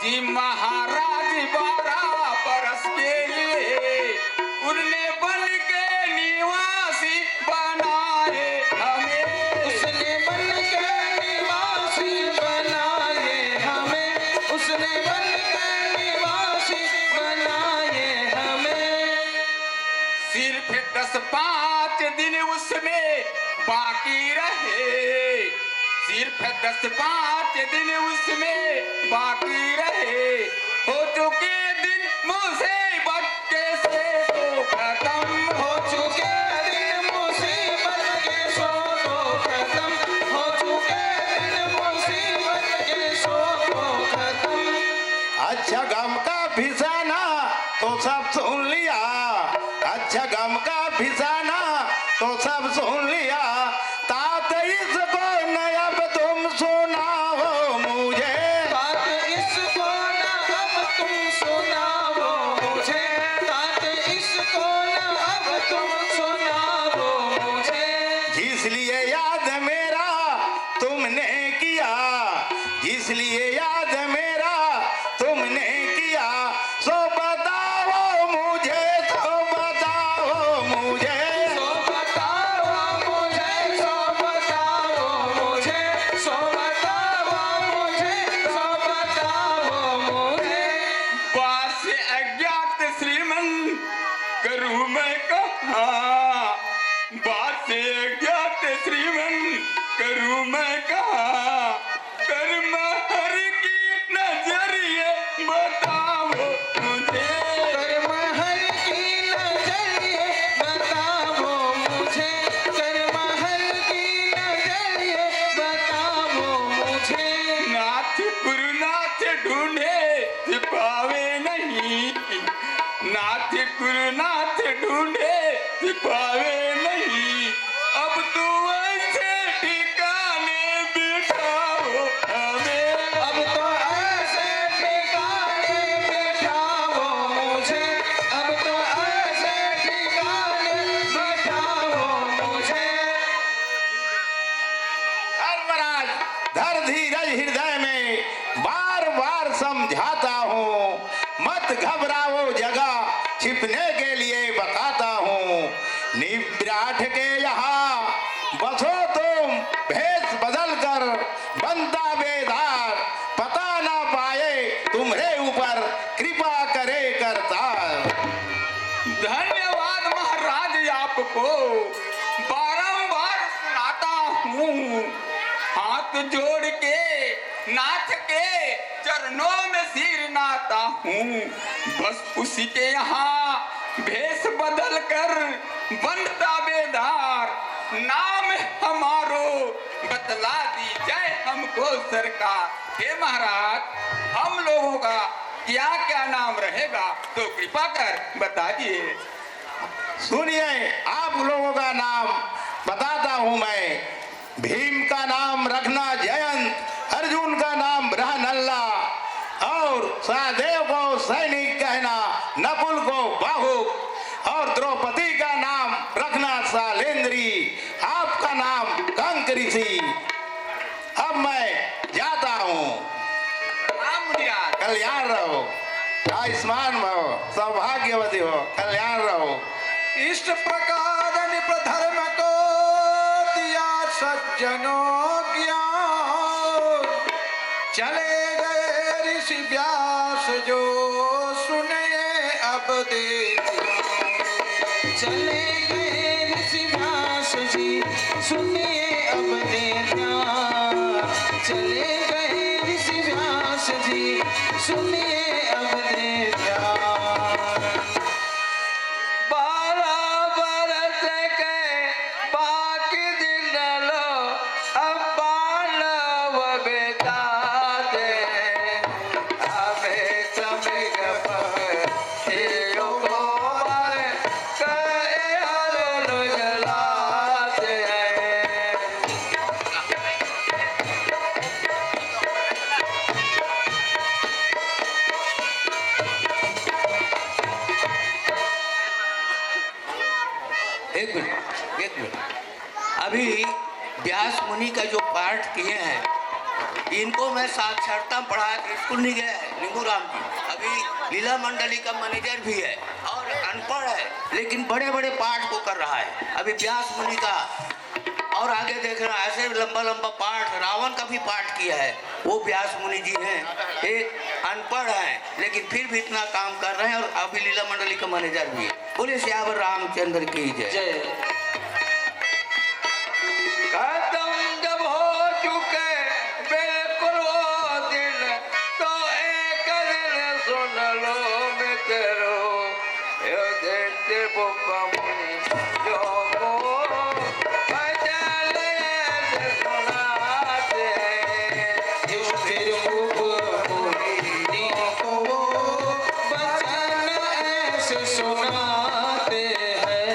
जी महाराज 12 बरस के लिए उनने बन के निवासी बनाए हमें, उसने बन के निवासी बनाए हमें, उसने बन के निवासी बनाए हमें। सिर्फ 10-5 दिन उसमें बाकी रहे, सिर्फ 10-5 दिन उसमें बाकी रहे, हो चुके दिन मुसीबत के से तो खत्म, हो चुके दिन मुसीबत के सो तो खत्म, हो चुके दिन मुसीबत के सो तो खत्म। अच्छा गम का फिसाना तो सब सुन लिया, अच्छा गम का फिसाना तो सब सुन लिया, तात इसको न अब तुम सुनाओ मुझे, बात इसको न अब तुम सुनाओ मुझे, बात इसको न अब तुम सुनाओ मुझे। इसलिए याद मेरा तुमने किया, इसलिए याद मेरा तुमने किया, सो बताओ मुझे, सो बताओ मुझे, सो बताओ मुझे, सो बताओ मुझे, सो बताओ मुझे, सो बताओ मुझे। बात से अज्ञात श्रीमन करूं मैं कहा, बात से अज्ञात श्रीमन करूं मैं कहा, कर्म हर की नजरिए बताओ मुझे, कर्म हर की नजरिए बताओ मुझे, कर्म हर की नजरिए बताओ मुझे। नाथ गुरुनाथ ढूंढे पावे नहीं, नाथ गुरुनाथ ढूंढे पावे नहीं, अब तू ऐसे ठिकाने बिठाओ हमें, अब तो ऐसे ठिकाने बिठाओ मुझे, अब तो ऐसे ठिकाने बिठाओ मुझे। धर्मराज धर धीरज हृदय में बार बार समझाता हूँ, मत घबराओ जगह छिपने के लिए बताता हूँ, निब्राट के यहाँ बसो तुम भेष बदल कर, बनता बेदार पता ना पाए तुम्हारे ऊपर कृपा करे करतार। धन्यवाद महाराज आपको, बारंबार सुनाता हूँ, हाथ जोड़ के नाथ के चरणों में सिर नाता हूँ, बस उसी के यहाँ भेष बदल कर बनता बेदार, नाम हमारो बतला दी जाए हमको सरकार। हे महाराज, हम लोगों का क्या क्या नाम रहेगा तो कृपा कर बता दिए। सुनिए, आप लोगों का नाम बताता हूं मैं। भीम का नाम रखना जयंत, अर्जुन का नाम ब्रहनल्ला, और सहदेव को सैनिक कहना, नकुल को बाहुक, और द्रौपदी का नाम रखना सालेंद्री, आपका नाम कंक ऋषि। अब मैं जाता हूं। इस प्रकार निप धर्म को दिया सज्जनों ज्ञान। चले गए ऋषि व्यास जो सुने अब देखिए। चले गए ऋषि व्यास जी सुनिए अब देखना। चले गए ऋषि व्यास जी सुनिए अब देखना। 12 बरस के बाकी दिन लो अब मानव बेदाते। हमें समय एक मिनट। अभी व्यास मुनि का जो पाठ किए हैं इनको मैं साक्षरता पढ़ा के स्कूल नहीं गया है लिंगूराम जी। अभी लीला मंडली का मैनेजर भी है और अनपढ़ है लेकिन बड़े बड़े पाठ को कर रहा है। अभी व्यास मुनि का और आगे देख रहा है ऐसे लंबा लंबा पाठ रावण का भी पाठ किया है वो व्यास मुनि जी हैं। एक अनपढ़ है लेकिन फिर भी इतना काम कर रहे हैं और अभी लीला मंडली का मैनेजर भी है। बोले श्यावर रामचंद्र की जय। खत्म जब हो चुके बिल्कुल वो दिन तो एक दिन सुन लो मित्रो। यो देखते बुब्बा मुनि जो को भजन ऐसे सुनाते यो फिर बुब्बा मुनि को वचन ऐसे सुनाते हैं।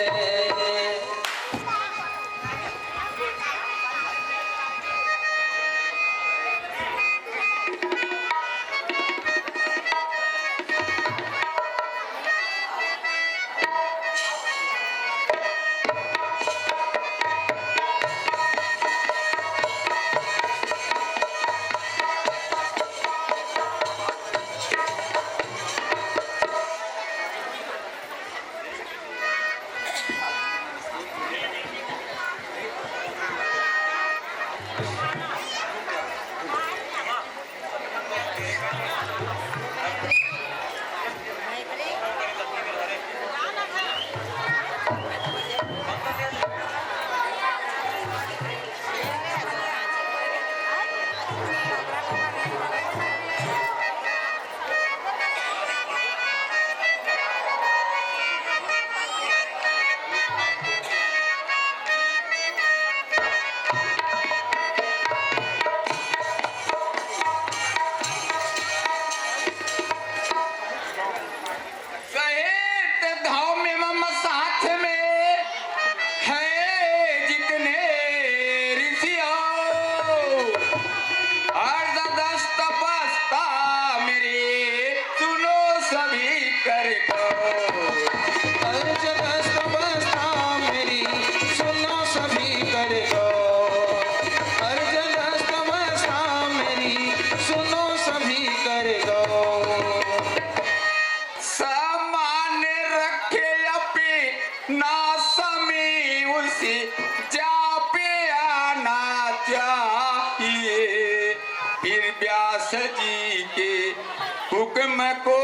हुक्म को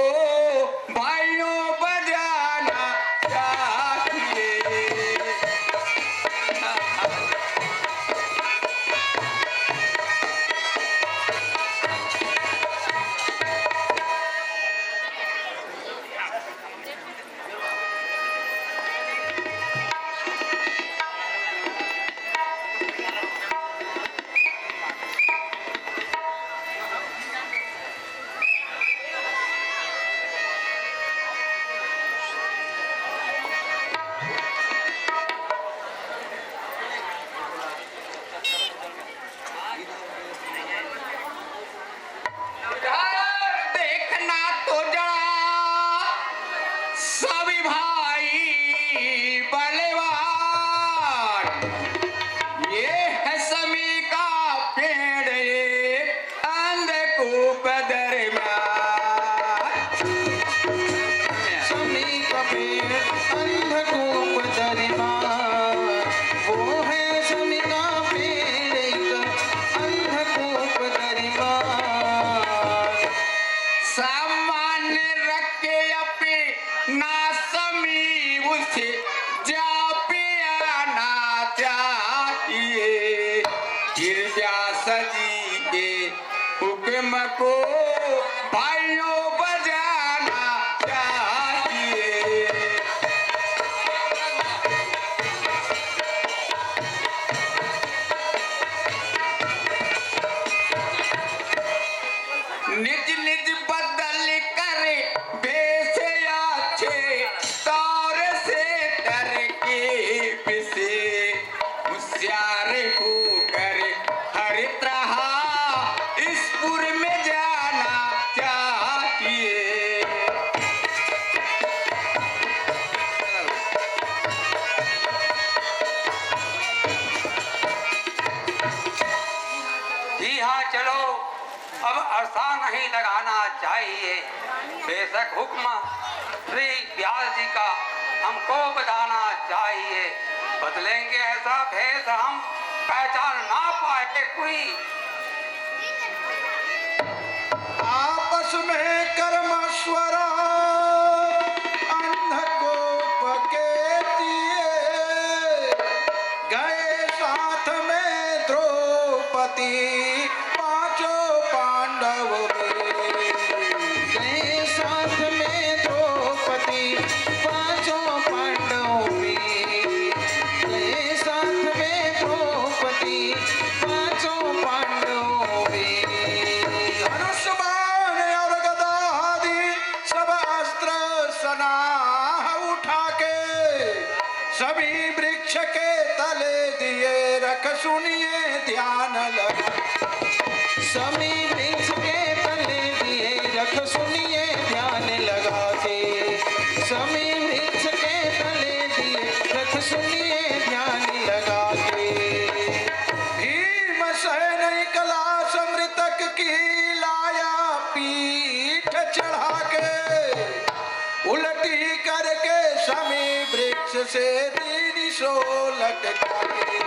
भाइयों बजाना चाहिए। अरसा नहीं लगाना चाहिए। बेशक हुक्म श्री व्यास जी का हमको बताना चाहिए। बदलेंगे ऐसा भेष हम पहचान ना पाए कोई। आपस में कर्मस्वरा अंधकोप के दिए, गए साथ में द्रौपदी पांचों पांडव गए साथ में द्रौपदी पांचों पांडवों में, गए साथ में द्रौपदी पांचों पांडवों में। धनुष बाण और गदा आदि सब अस्त्र सनाह उठा के, सभी वृक्ष के तले दिए रख सुनिए ध्यान लगा। सभी वृक्ष के तले दिए रख सुनिए ध्यान लगा के, सभी वृक्ष के तले दिए रख सुनिए ध्यान लगा के। भीमसेन कलाश मृतक की लाया पीठ चढ़ा के, उल्टी करके समी वृक्ष से दीनी सो लटका के,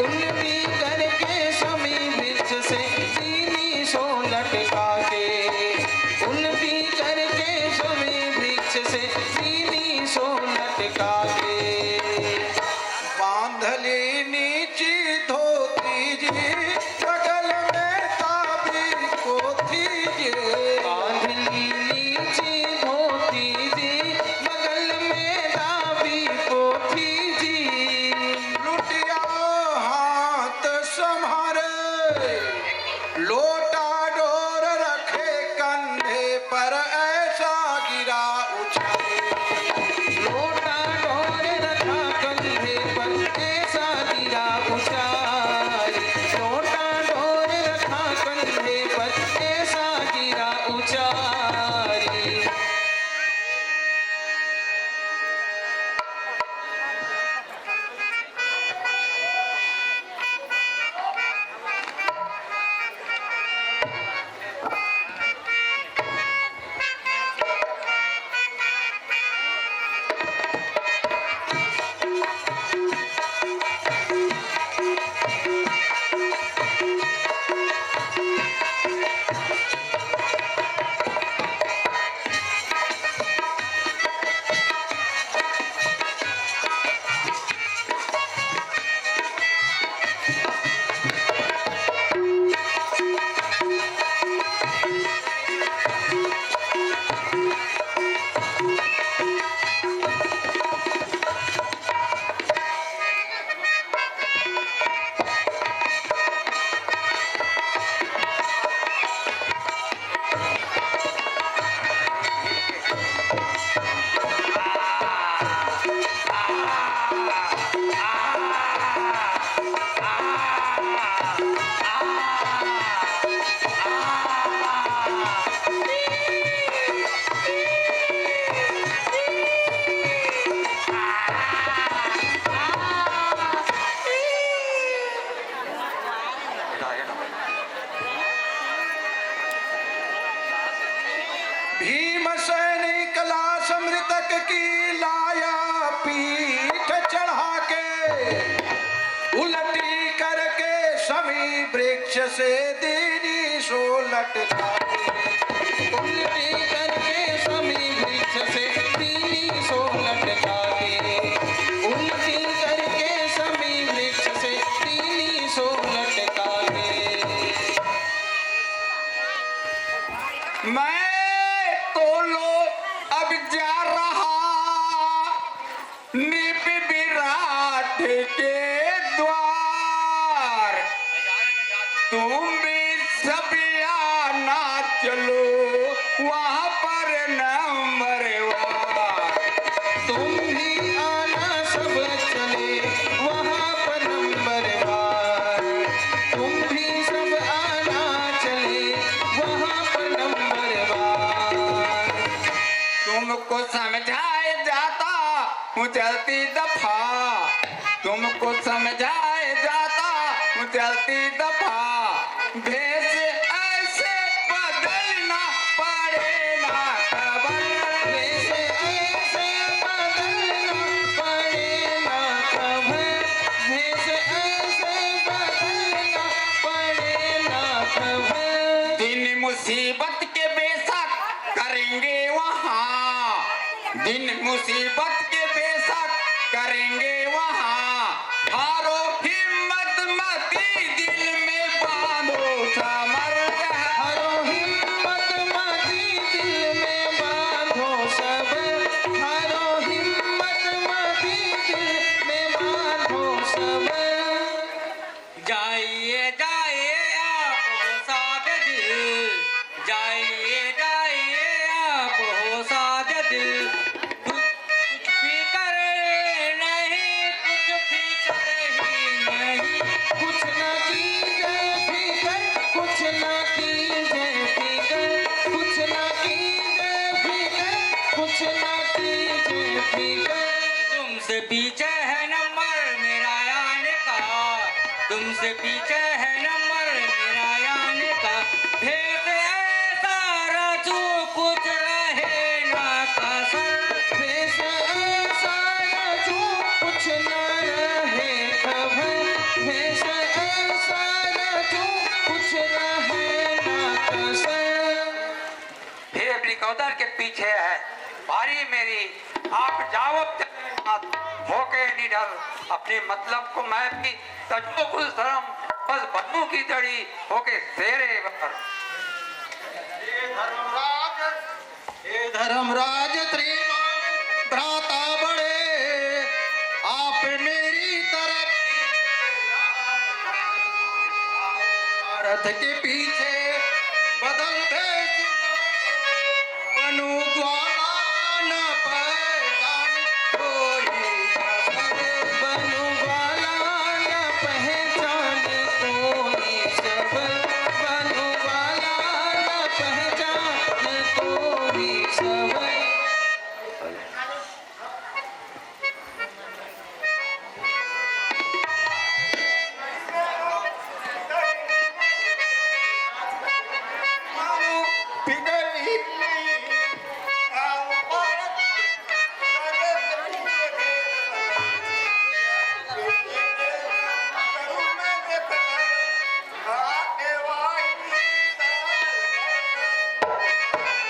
उल्टी करके सभी वृक्ष से दीनी सो लटका के, उल्टी करके सभी वृक्ष से दीनी सो लटका के। बांध ली नीची धोती जी बगल में ताबी पोथी जी, बांध ली नीची धोती जी बगल में दाबी पोथी जी। लुटिया हाथ संभारे, लोटा डोर रखे कंधे पर ऐसा गिरा उछाले, लोटा डोर रखा कंधे पर ऐसा गिरा उचारी, लोटा डोर रखा कंधे पर ऐसा गिरा उचारी। भीमसेन कलाश मृतक की लाया पीठ चढ़ा के, उल्टी करके सभी वृक्ष से दीनी सो लटका के, उल्टी करके सभी वृक्ष से दीनी सो लटका के, उल्टी करके सभी वृक्ष से दीनी सो लटका के। मैं तो लो अब जा रहा निप विराट के द्वार, तुम भी सब आना चलो वहाँ पर नंबरवार, तुम भी आना सब चले वहाँ पर नंबरवार, तुम भी सब आना चले वहाँ पर नंबरवार। तुमको समझाए जाता हूँ चलती दफा, तुमको समझाए जाता हूँ चलती दफा, भेष ऐसे मुसीबत के बेशक करेंगे वहाँ हारो हिम्मत मती दिल में बांधो समर हारो हिम्मत मती दिल में बांधो सबर हारो हिम्मत मती दिल में बांधो सबर जाइए जाइए आप हो साथ दिल जाइए जाइए आप हो साथ दिल कुछ फिकर नहीं कुछ फिकर ही नहीं कुछ न कीजिए फिकर कुछ न कीजिए फिकर कुछ न कीजिए फिकर कुछ न कीजिए फिकर तुमसे पीछे है नंबर मेरा आने का तुमसे पीछे है नंबर मेरा आने का भेद ऐसा रचू कुछ रहे ना कसर भेष ऐसा रचूं कुछ न रहे खबर भेष ऐसा रचूं कुछ रहे न कसर फिर अपनी कौदर के पीछे है भारी मेरी आप जाओ होके निडर अपने मतलब को मैं भी तजो खुद शर्म बस बनू की जड़ी होके शेरे बर हे धर्मराज श्रीमान भ्राता बड़े आप मेरी तरफ रथ के पीछे बदल भेज बनू ग्वाला न पहचान कोई बनू वाला न पहचाने कोई सबर बनू वाला न पहचाने कोई सबर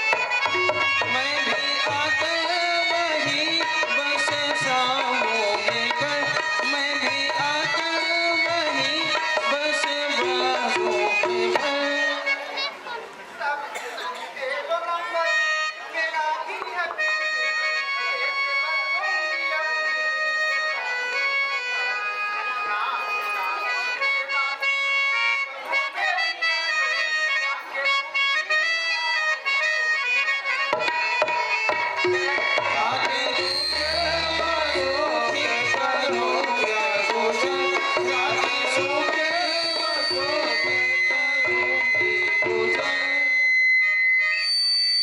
मैं भी आकर वही बस शामों में कर मैं भी आकर वही बस बाहों में कर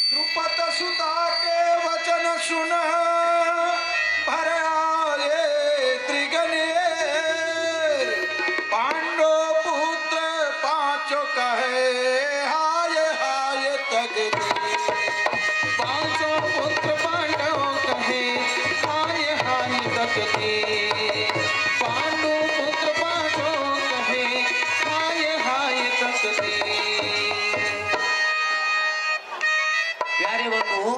द्रुपद सुता के वचन सुन भर आए त्रिगणेर पांडव पुत्र पांचों कहे हाय हाय तक पांचों पुत्र पांडव कहे हाय हाय तकते पांडु पुत्र पांचों कहे हाय हाय तकते प्यारे बंधु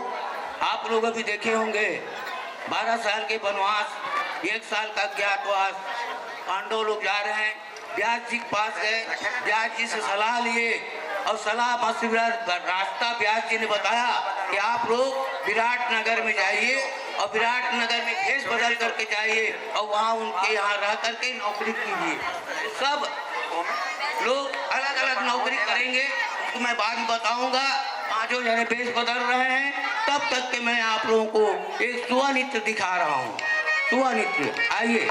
आप लोग अभी देखे होंगे 12 साल के वनवास 1 साल का ज्ञातवास पांडव लोग जा रहे हैं व्यास जी के पास गए व्यास जी से सलाह लिए और सलाह मशविरा रास्ता व्यास जी ने बताया कि आप लोग विराट नगर में जाइए और विराट नगर में भेष बदल करके जाइए और वहाँ उनके यहाँ रह करके नौकरी कीजिए सब लोग अलग अलग नौकरी करेंगे तो मैं बाद में बताऊंगा पांचों जने भेष बदल रहे हैं तब तक के मैं आप लोगों को एक सुवा नृत्य दिखा रहा हूँ सुवा नृत्य आइए